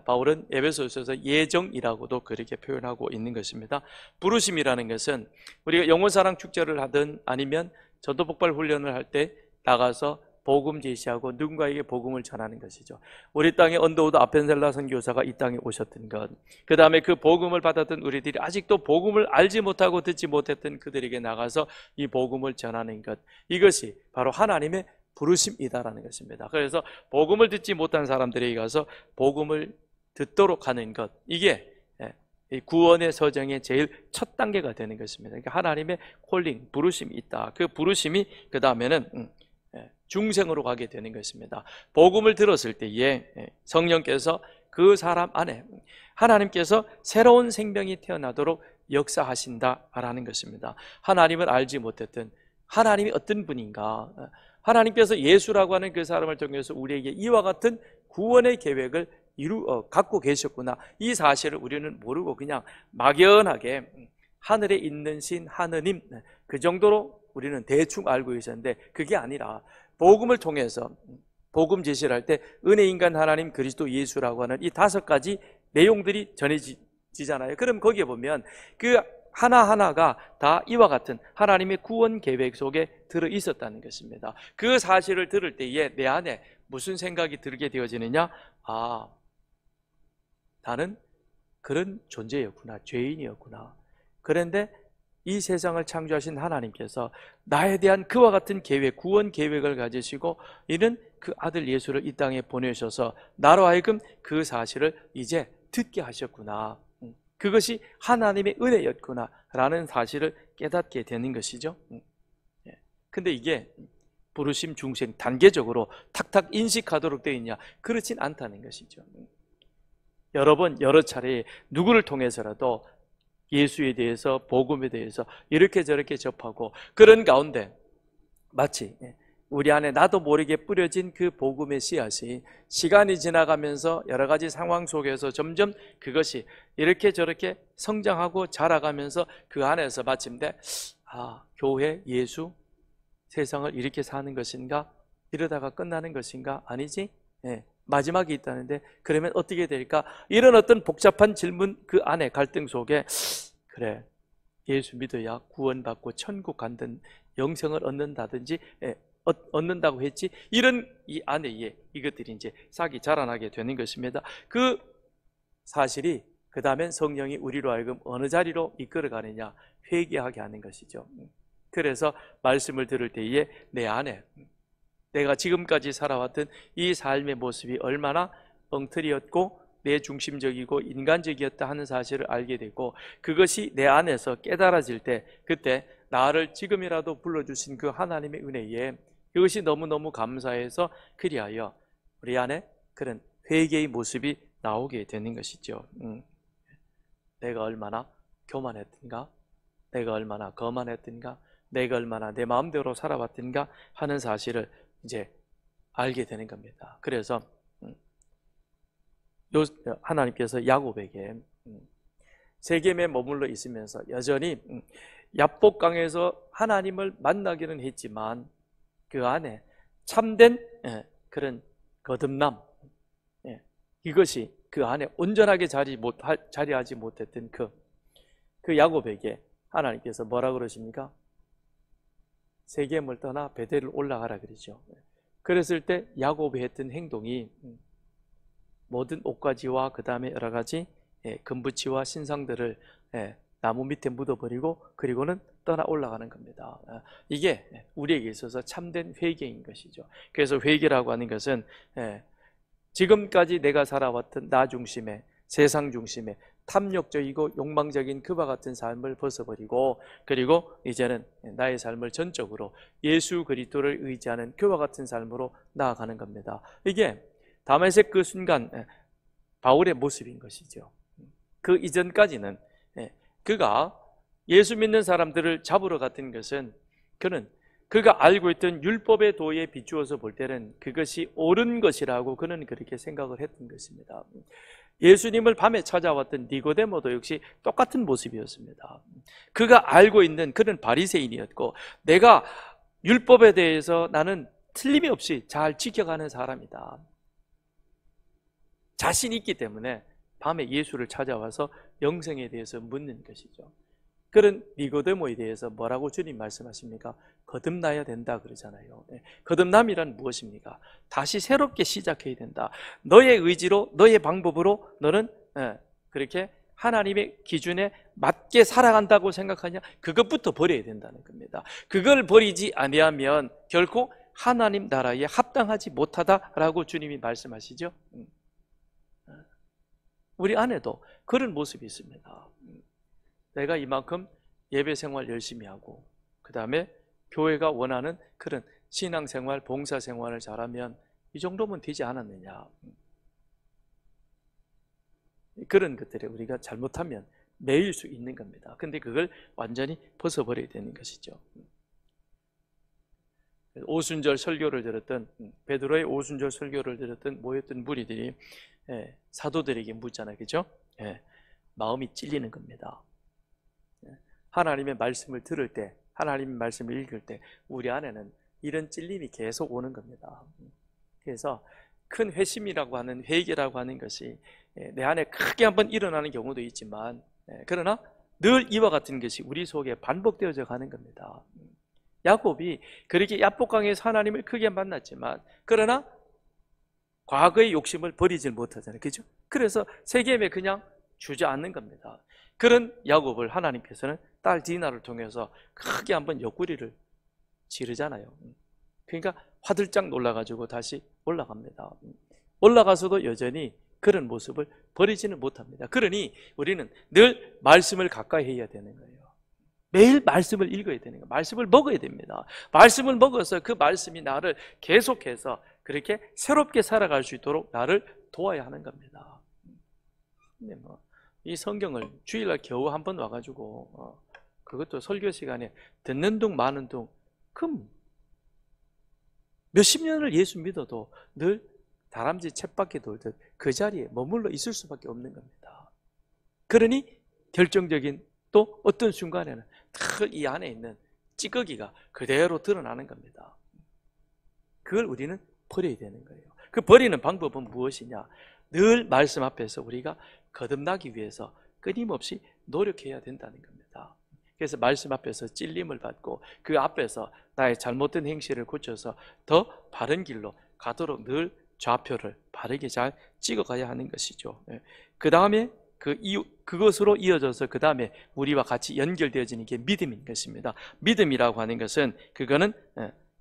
바울은 에베소서에서 예정이라고도 그렇게 표현하고 있는 것입니다. 부르심이라는 것은 우리가 영혼사랑 축제를 하든 아니면 전도폭발 훈련을 할 때 나가서 복음 제시하고 누군가에게 복음을 전하는 것이죠. 우리 땅에 언더우드 아펜셀라 선교사가 이 땅에 오셨던 것, 그 다음에 그 복음을 받았던 우리들이 아직도 복음을 알지 못하고 듣지 못했던 그들에게 나가서 이 복음을 전하는 것, 이것이 바로 하나님의 부르심이다라는 것입니다. 그래서 복음을 듣지 못한 사람들에게 가서 복음을 듣도록 하는 것, 이게 구원의 서정의 제일 첫 단계가 되는 것입니다. 그러니까 하나님의 콜링, 부르심이 있다. 그 부르심이 그 다음에는 중생으로 가게 되는 것입니다. 복음을 들었을 때에 성령께서 그 사람 안에 하나님께서 새로운 생명이 태어나도록 역사하신다라는 것입니다. 하나님을 알지 못했던, 하나님이 어떤 분인가, 하나님께서 예수라고 하는 그 사람을 통해서 우리에게 이와 같은 구원의 계획을 갖고 계셨구나, 이 사실을 우리는 모르고 그냥 막연하게 하늘에 있는 신 하느님, 그 정도로 우리는 대충 알고 있었는데, 그게 아니라 복음을 통해서 복음 제시를 할 때 은혜 인간 하나님 그리스도 예수라고 하는 이 5가지 내용들이 전해지잖아요. 그럼 거기에 보면 그 하나하나가 다 이와 같은 하나님의 구원 계획 속에 들어 있었다는 것입니다. 그 사실을 들을 때에 내 안에 무슨 생각이 들게 되어지느냐? 아, 나는 그런 존재였구나, 죄인이었구나. 그런데 이 세상을 창조하신 하나님께서 나에 대한 그와 같은 계획, 구원 계획을 가지시고 이는 그 아들 예수를 이 땅에 보내셔서 나로 하여금 그 사실을 이제 듣게 하셨구나, 그것이 하나님의 은혜였구나 라는 사실을 깨닫게 되는 것이죠. 근데 이게 부르심 중생 단계적으로 탁탁 인식하도록 되어 있냐? 그렇진 않다는 것이죠. 여러 번 여러 차례 누구를 통해서라도 예수에 대해서, 복음에 대해서 이렇게 저렇게 접하고, 그런 가운데 마치 우리 안에 나도 모르게 뿌려진 그 복음의 씨앗이 시간이 지나가면서 여러 가지 상황 속에서 점점 그것이 이렇게 저렇게 성장하고 자라가면서 그 안에서 마침내 교회, 예수, 세상을 이렇게 사는 것인가? 이러다가 끝나는 것인가? 아니지? 마지막이 있다는데 그러면 어떻게 될까? 이런 어떤 복잡한 질문, 그 안에 갈등 속에 그래, 예수 믿어야 구원받고 천국 간든 영생을 얻는다든지 얻는다고 했지, 이런 이 안에 이것들이 이제 싹이 자라나게 되는 것입니다. 그 사실이 그 다음엔 성령이 우리로 하여금 어느 자리로 이끌어가느냐? 회개하게 하는 것이죠. 그래서 말씀을 들을 때에 내 안에 내가 지금까지 살아왔던 이 삶의 모습이 얼마나 엉터리였고 내 중심적이고 인간적이었다 하는 사실을 알게 되고, 그것이 내 안에서 깨달아질 때 그때 나를 지금이라도 불러주신 그 하나님의 은혜에 그것이 너무너무 감사해서 그리하여 우리 안에 그런 회개의 모습이 나오게 되는 것이죠. 내가 얼마나 교만했던가, 내가 얼마나 거만했던가, 내가 얼마나 내 마음대로 살아왔던가 하는 사실을 이제 알게 되는 겁니다. 그래서 하나님께서 야곱에게 세겜에 머물러 있으면서 여전히 야복강에서 하나님을 만나기는 했지만 그 안에 참된 그런 거듭남, 이것이 그 안에 온전하게 자리하지 못했던 그 야곱에게 하나님께서 뭐라 그러십니까? 세겜을 떠나 베델을 올라가라 그러죠. 그랬을 때 야곱이 했던 행동이 모든 옷가지와 그 다음에 여러 가지 금붙이와 신상들을 나무 밑에 묻어버리고 그리고는 떠나 올라가는 겁니다. 이게 우리에게 있어서 참된 회개인 것이죠. 그래서 회개라고 하는 것은 지금까지 내가 살아왔던 나 중심의, 세상 중심의 탐욕적이고 욕망적인 그와 같은 삶을 벗어버리고, 그리고 이제는 나의 삶을 전적으로 예수 그리스도를 의지하는 그와 같은 삶으로 나아가는 겁니다. 이게 다메섹 그 순간 바울의 모습인 것이죠. 그 이전까지는 그가 예수 믿는 사람들을 잡으러 갔던 것은 그가 알고 있던 율법의 도에 비추어서 볼 때는 그것이 옳은 것이라고 그는 그렇게 생각을 했던 것입니다. 예수님을 밤에 찾아왔던 니고데모도 역시 똑같은 모습이었습니다. 그가 알고 있는 그런 바리새인이었고, 내가 율법에 대해서 나는 틀림이 없이 잘 지켜가는 사람이다, 자신이 있기 때문에 밤에 예수를 찾아와서 영생에 대해서 묻는 것이죠. 그런 니고데모에 대해서 뭐라고 주님 말씀하십니까? 거듭나야 된다 그러잖아요. 거듭남이란 무엇입니까? 다시 새롭게 시작해야 된다. 너의 의지로, 너의 방법으로 너는 그렇게 하나님의 기준에 맞게 살아간다고 생각하냐? 그것부터 버려야 된다는 겁니다. 그걸 버리지 아니하면 결코 하나님 나라에 합당하지 못하다라고 주님이 말씀하시죠. 우리 안에도 그런 모습이 있습니다. 내가 이만큼 예배 생활 열심히 하고 그 다음에 교회가 원하는 그런 신앙생활, 봉사생활을 잘하면 이 정도면 되지 않았느냐. 그런 것들에 우리가 잘못하면 매일 수 있는 겁니다. 근데 그걸 완전히 벗어버려야 되는 것이죠. 오순절 설교를 들었던, 베드로의 오순절 설교를 들었던 모였던 무리들이 사도들에게 묻잖아요. 그죠? 마음이 찔리는 겁니다. 하나님의 말씀을 들을 때, 하나님의 말씀을 읽을 때 우리 안에는 이런 찔림이 계속 오는 겁니다. 그래서 큰 회심이라고 하는, 회개라고 하는 것이 내 안에 크게 한번 일어나는 경우도 있지만, 그러나 늘 이와 같은 것이 우리 속에 반복되어져 가는 겁니다. 야곱이 그렇게 야복강에서 하나님을 크게 만났지만, 그러나 과거의 욕심을 버리질 못하잖아요. 그죠? 그래서 세겜에 그냥 주저앉는 겁니다. 그런 야곱을 하나님께서는 딸 디나를 통해서 크게 한번 옆구리를 지르잖아요. 그러니까 화들짝 놀라가지고 다시 올라갑니다. 올라가서도 여전히 그런 모습을 버리지는 못합니다. 그러니 우리는 늘 말씀을 가까이 해야 되는 거예요. 매일 말씀을 읽어야 되는 거예요. 말씀을 먹어야 됩니다. 말씀을 먹어서 그 말씀이 나를 계속해서 그렇게 새롭게 살아갈 수 있도록 나를 도와야 하는 겁니다. 근데 이 성경을 주일날 겨우 한 번 와가지고 그것도 설교 시간에 듣는 둥 마는 둥, 그럼 몇십 년을 예수 믿어도 늘 다람쥐 쳇바퀴 돌듯 그 자리에 머물러 있을 수밖에 없는 겁니다. 그러니 결정적인 또 어떤 순간에는 탁 이 안에 있는 찌꺼기가 그대로 드러나는 겁니다. 그걸 우리는 버려야 되는 거예요. 그 버리는 방법은 무엇이냐? 늘 말씀 앞에서 우리가 거듭나기 위해서 끊임없이 노력해야 된다는 겁니다. 그래서 말씀 앞에서 찔림을 받고 그 앞에서 나의 잘못된 행실을 고쳐서 더 바른 길로 가도록 늘 좌표를 바르게 잘 찍어가야 하는 것이죠. 그 다음에 그것으로 이어져서 그 다음에 우리와 같이 연결되어지는 게 믿음인 것입니다. 믿음이라고 하는 것은 그거는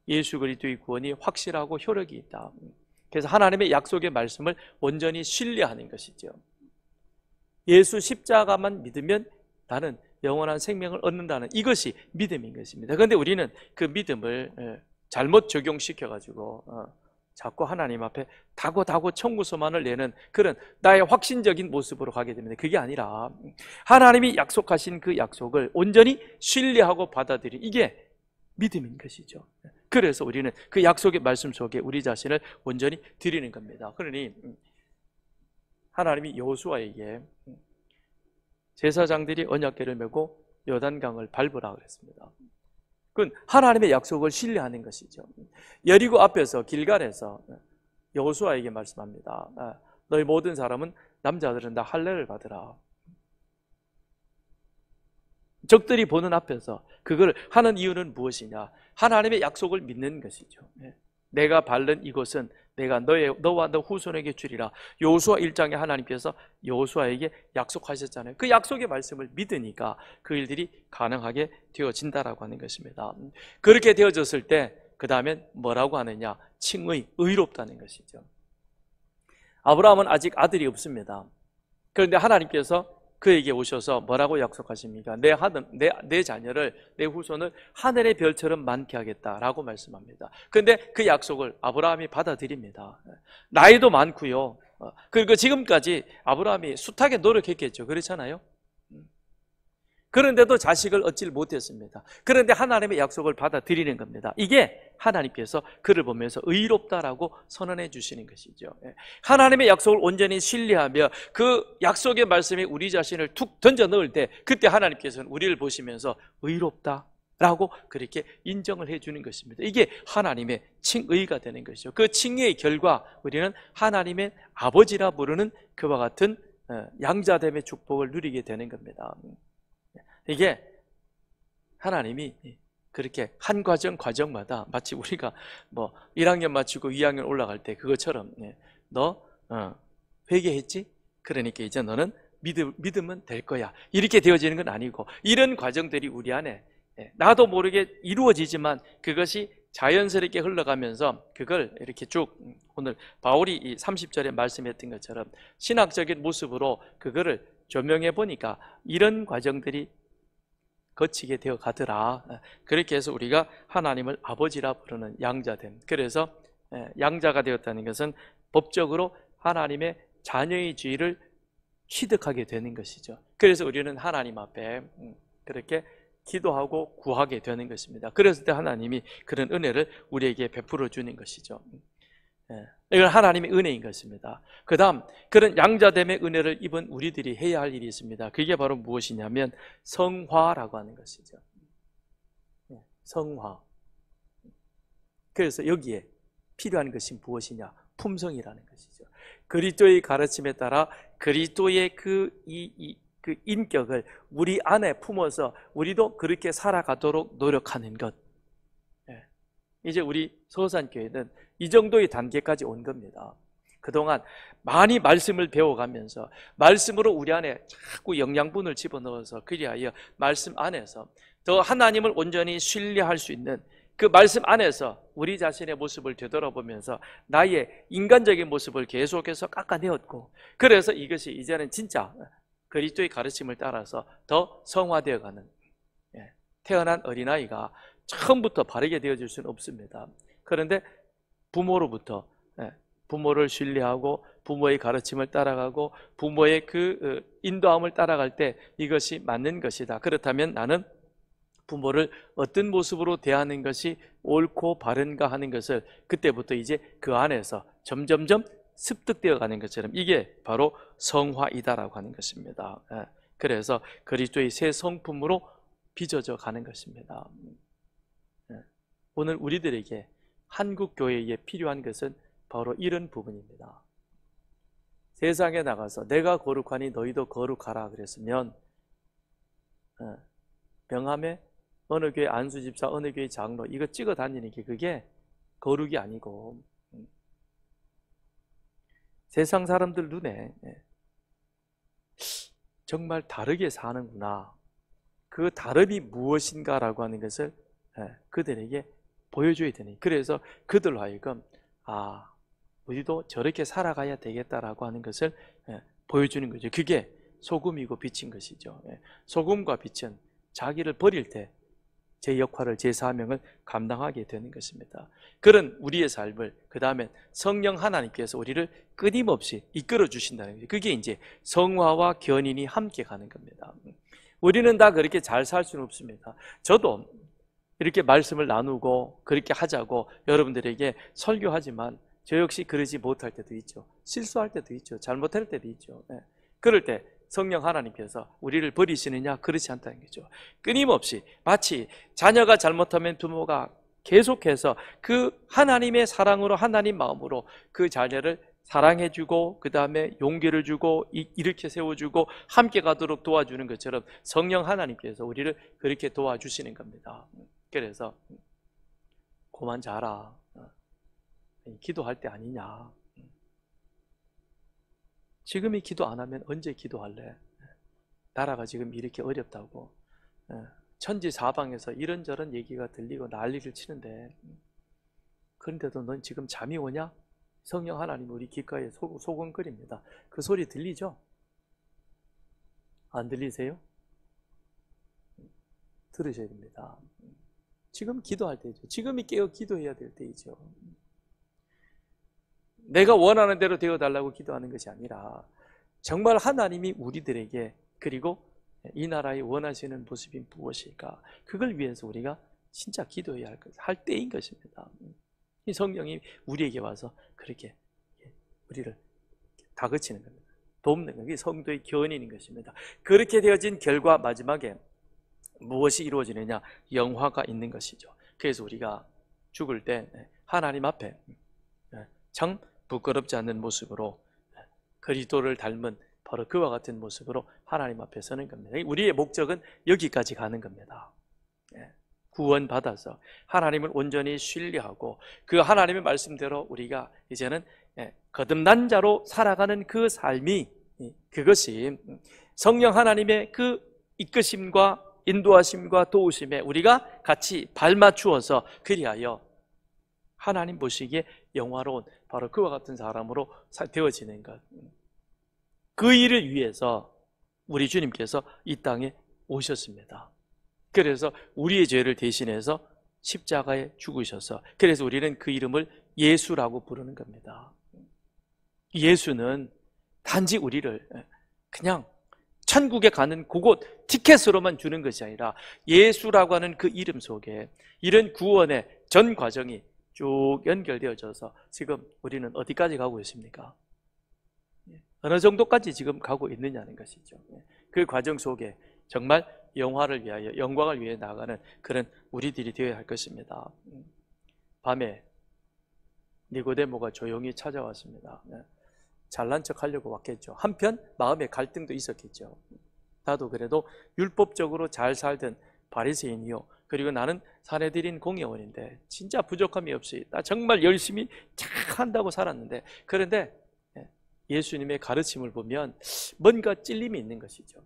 예수 그리스도의 구원이 확실하고 효력이 있다. 그래서 하나님의 약속의 말씀을 온전히 신뢰하는 것이죠. 예수 십자가만 믿으면 나는 영원한 생명을 얻는다는 이것이 믿음인 것입니다. 그런데 우리는 그 믿음을 잘못 적용시켜가지고 자꾸 하나님 앞에 다고 청구서만을 내는 그런 나의 확신적인 모습으로 가게 됩니다. 그게 아니라 하나님이 약속하신 그 약속을 온전히 신뢰하고 받아들이는 이게 믿음인 것이죠. 그래서 우리는 그 약속의 말씀 속에 우리 자신을 온전히 드리는 겁니다. 그러니 하나님이 여호수아에게 제사장들이 언약궤를 메고 요단강을 밟으라 그랬습니다. 그건 하나님의 약속을 신뢰하는 것이죠. 여리고 앞에서 길갈에서 여호수아에게 말씀합니다. 너희 모든 사람은 남자들은 다 할례를 받으라. 적들이 보는 앞에서 그걸 하는 이유는 무엇이냐? 하나님의 약속을 믿는 것이죠. 내가 밟는 이곳은 내가 너와 너 후손에게 주리라. 여호수아 1장에 하나님께서 여호수아에게 약속하셨잖아요. 그 약속의 말씀을 믿으니까 그 일들이 가능하게 되어진다라고 하는 것입니다. 그렇게 되어졌을 때 그 다음엔 뭐라고 하느냐? 칭의, 의롭다는 것이죠. 아브라함은 아직 아들이 없습니다. 그런데 하나님께서 그에게 오셔서 뭐라고 약속하십니까? 내 자녀를, 내 후손을 하늘의 별처럼 많게 하겠다라고 말씀합니다. 그런데 그 약속을 아브라함이 받아들입니다. 나이도 많고요. 그리고 지금까지 아브라함이 숱하게 노력했겠죠. 그렇잖아요? 그런데도 자식을 얻질 못했습니다. 그런데 하나님의 약속을 받아들이는 겁니다. 이게 하나님께서 그를 보면서 의롭다라고 선언해 주시는 것이죠. 하나님의 약속을 온전히 신뢰하며 그 약속의 말씀에 우리 자신을 툭 던져 넣을 때 그때 하나님께서는 우리를 보시면서 의롭다라고 그렇게 인정을 해 주는 것입니다. 이게 하나님의 칭의가 되는 것이죠. 그 칭의의 결과 우리는 하나님의 아버지라 부르는 그와 같은 양자됨의 축복을 누리게 되는 겁니다. 이게 하나님이 그렇게 한 과정마다 마치 우리가 1학년 마치고 2학년 올라갈 때 그것처럼 너 회개했지? 그러니까 이제 너는 믿으면 될 거야. 이렇게 되어지는 건 아니고 이런 과정들이 우리 안에 나도 모르게 이루어지지만 그것이 자연스럽게 흘러가면서 그걸 이렇게 쭉 오늘 바울이 이 30절에 말씀했던 것처럼 신학적인 모습으로 그거를 조명해 보니까 이런 과정들이 거치게 되어 가더라. 그렇게 해서 우리가 하나님을 아버지라 부르는 양자됨. 그래서 양자가 되었다는 것은 법적으로 하나님의 자녀의 지위를 취득하게 되는 것이죠. 그래서 우리는 하나님 앞에 그렇게 기도하고 구하게 되는 것입니다. 그래서 하나님이 그런 은혜를 우리에게 베풀어 주는 것이죠. 이건 하나님의 은혜인 것입니다. 그 다음 그런 양자됨의 은혜를 입은 우리들이 해야 할 일이 있습니다. 그게 바로 무엇이냐면 성화라고 하는 것이죠. 성화. 그래서 여기에 필요한 것이 무엇이냐? 품성이라는 것이죠. 그리스도의 가르침에 따라 그리스도의 그 인격을 우리 안에 품어서 우리도 그렇게 살아가도록 노력하는 것. 이제 우리 서산교회는 이 정도의 단계까지 온 겁니다. 그동안 많이 말씀을 배워가면서 말씀으로 우리 안에 자꾸 영양분을 집어넣어서 그리하여 말씀 안에서 더 하나님을 온전히 신뢰할 수 있는 그 말씀 안에서 우리 자신의 모습을 되돌아보면서 나의 인간적인 모습을 계속해서 깎아내었고, 그래서 이것이 이제는 진짜 그리스도의 가르침을 따라서 더 성화되어가는, 태어난 어린아이가 처음부터 바르게 되어질 수는 없습니다. 그런데 부모로부터 부모를 신뢰하고 부모의 가르침을 따라가고 부모의 그 인도함을 따라갈 때 이것이 맞는 것이다. 그렇다면 나는 부모를 어떤 모습으로 대하는 것이 옳고 바른가 하는 것을 그때부터 이제 그 안에서 점점점 습득되어 가는 것처럼 이게 바로 성화이다라고 하는 것입니다. 그래서 그리스도의 새 성품으로 빚어져 가는 것입니다. 오늘 우리들에게 한국 교회에 필요한 것은 바로 이런 부분입니다. 세상에 나가서 내가 거룩하니 너희도 거룩하라 그랬으면 명함에 어느 교회 안수집사, 어느 교회 장로 이거 찍어 다니는 게 그게 거룩이 아니고 세상 사람들 눈에 정말 다르게 사는구나, 그 다름이 무엇인가라고 하는 것을 그들에게 보여줘야 되니, 그래서 그들로 하여금 우리도 저렇게 살아가야 되겠다라고 하는 것을 보여주는 거죠. 그게 소금이고 빛인 것이죠. 소금과 빛은 자기를 버릴 때 제 역할을, 제 사명을 감당하게 되는 것입니다. 그런 우리의 삶을 그 다음에 성령 하나님께서 우리를 끊임없이 이끌어 주신다는 거죠. 그게 이제 성화와 견인이 함께 가는 겁니다. 우리는 다 그렇게 잘 살 수는 없습니다. 저도 이렇게 말씀을 나누고 그렇게 하자고 여러분들에게 설교하지만 저 역시 그러지 못할 때도 있죠. 실수할 때도 있죠. 잘못할 때도 있죠. 그럴 때 성령 하나님께서 우리를 버리시느냐? 그렇지 않다는 거죠. 끊임없이 마치 자녀가 잘못하면 부모가 계속해서 그 하나님의 사랑으로, 하나님 마음으로 그 자녀를 사랑해주고 그 다음에 용기를 주고 이렇게 세워주고 함께 가도록 도와주는 것처럼 성령 하나님께서 우리를 그렇게 도와주시는 겁니다. 그래서 그만 자라, 기도할 때 아니냐, 지금이 기도 안 하면 언제 기도할래? 나라가 지금 이렇게 어렵다고 천지사방에서 이런저런 얘기가 들리고 난리를 치는데 그런데도 넌 지금 잠이 오냐? 성령 하나님 우리 귓가에 소곤거립니다. 그 소리 들리죠? 안 들리세요? 들으셔야 됩니다. 지금 기도할 때죠. 지금이 깨어 기도해야 될 때이죠. 내가 원하는 대로 되어달라고 기도하는 것이 아니라 정말 하나님이 우리들에게, 그리고 이 나라에 원하시는 모습이 무엇일까, 그걸 위해서 우리가 진짜 기도해야 할 때인 것입니다. 이 성령이 우리에게 와서 그렇게 우리를 다그치는 겁니다. 돕는 겁니다. 성도의 견인인 것입니다. 그렇게 되어진 결과 마지막에 무엇이 이루어지느냐? 영화가 있는 것이죠. 그래서 우리가 죽을 때 하나님 앞에 참 부끄럽지 않는 모습으로 그리스도를 닮은 바로 그와 같은 모습으로 하나님 앞에 서는 겁니다. 우리의 목적은 여기까지 가는 겁니다. 구원받아서 하나님을 온전히 신뢰하고 그 하나님의 말씀대로 우리가 이제는 거듭난 자로 살아가는 그 삶이, 그것이 성령 하나님의 그 이끄심과 인도하심과 도우심에 우리가 같이 발맞추어서 그리하여 하나님 보시기에 영화로운 바로 그와 같은 사람으로 되어지는 것. 그 일을 위해서 우리 주님께서 이 땅에 오셨습니다. 그래서 우리의 죄를 대신해서 십자가에 죽으셔서, 그래서 우리는 그 이름을 예수라고 부르는 겁니다. 예수는 단지 우리를 그냥 천국에 가는 그곳 티켓으로만 주는 것이 아니라 예수라고 하는 그 이름 속에 이런 구원의 전 과정이 쭉 연결되어져서 지금 우리는 어디까지 가고 있습니까? 어느 정도까지 지금 가고 있느냐는 것이죠. 그 과정 속에 정말 영화를 위하여, 영광을 위해 나아가는 그런 우리들이 되어야 할 것입니다. 밤에 니고데모가 조용히 찾아왔습니다. 잘난 척 하려고 왔겠죠. 한편 마음의 갈등도 있었겠죠. 나도 그래도 율법적으로 잘 살던 바리새인이요, 그리고 나는 사내들인 공회원인데 진짜 부족함이 없이 나 정말 열심히 잘 한다고 살았는데, 그런데 예수님의 가르침을 보면 뭔가 찔림이 있는 것이죠.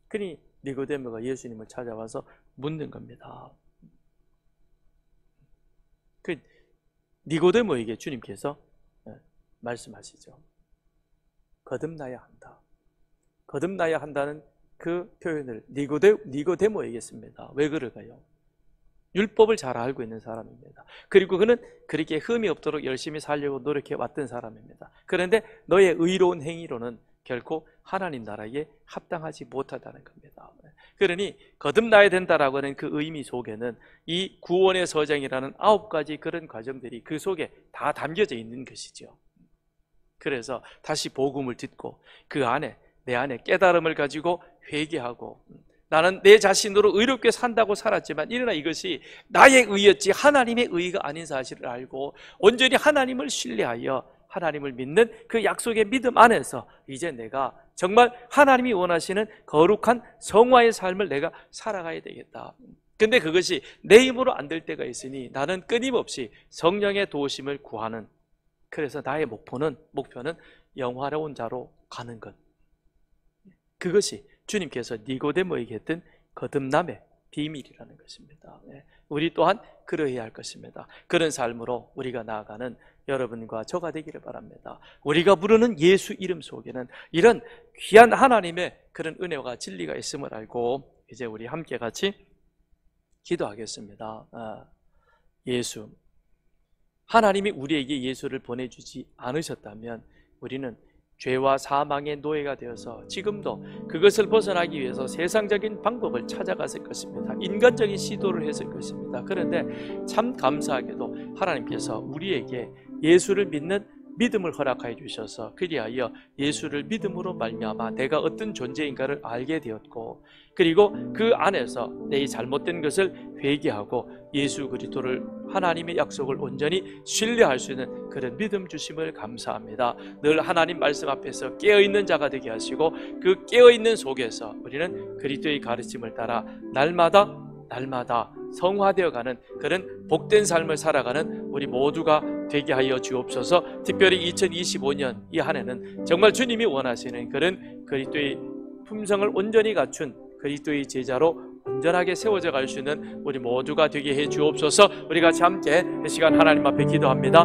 그러니 니고데모가 예수님을 찾아와서 묻는 겁니다. 그 니고데모에게 주님께서 말씀하시죠. 거듭나야 한다. 거듭나야 한다는 그 표현을 니고데모에게 씁니다. 왜 그럴까요? 율법을 잘 알고 있는 사람입니다. 그리고 그는 그렇게 흠이 없도록 열심히 살려고 노력해 왔던 사람입니다. 그런데 너의 의로운 행위로는 결코 하나님 나라에 합당하지 못하다는 겁니다. 그러니 거듭나야 된다라고 하는 그 의미 속에는 이 구원의 서정이라는 9가지 그런 과정들이 그 속에 다 담겨져 있는 것이죠. 그래서 다시 복음을 듣고 그 안에, 내 안에 깨달음을 가지고 회개하고, 나는 내 자신으로 의롭게 산다고 살았지만 이러나 이것이 나의 의였지 하나님의 의가 아닌 사실을 알고 온전히 하나님을 신뢰하여 하나님을 믿는 그 약속의 믿음 안에서 이제 내가 정말 하나님이 원하시는 거룩한 성화의 삶을 내가 살아가야 되겠다. 근데 그것이 내 힘으로 안 될 때가 있으니 나는 끊임없이 성령의 도우심을 구하는, 그래서 나의 목표는 영화로운 자로 가는 것. 그것이 주님께서 니고데모에게 했던 거듭남의 비밀이라는 것입니다. 우리 또한 그러해야 할 것입니다. 그런 삶으로 우리가 나아가는 여러분과 저가 되기를 바랍니다. 우리가 부르는 예수 이름 속에는 이런 귀한 하나님의 그런 은혜와 진리가 있음을 알고 이제 우리 함께 같이 기도하겠습니다. 예수, 하나님이 우리에게 예수를 보내주지 않으셨다면 우리는 죄와 사망의 노예가 되어서 지금도 그것을 벗어나기 위해서 세상적인 방법을 찾아갔을 것입니다. 인간적인 시도를 했을 것입니다. 그런데 참 감사하게도 하나님께서 우리에게 예수를 믿는 믿음을 허락하여 주셔서 그리하여 예수를 믿음으로 말미암아 내가 어떤 존재인가를 알게 되었고, 그리고 그 안에서 내 잘못된 것을 회개하고 예수 그리스도를, 하나님의 약속을 온전히 신뢰할 수 있는 그런 믿음 주심을 감사합니다. 늘 하나님 말씀 앞에서 깨어있는 자가 되게 하시고 그 깨어있는 속에서 우리는 그리스도의 가르침을 따라 날마다 성화되어가는 그런 복된 삶을 살아가는 우리 모두가 되게 하여 주옵소서. 특별히 2025년 이 한 해는 정말 주님이 원하시는 그런 그리스도의 품성을 온전히 갖춘 그리스도의 제자로 온전하게 세워져 갈 수 있는 우리 모두가 되게 해 주옵소서. 우리 같이 함께 이 시간 하나님 앞에 기도합니다.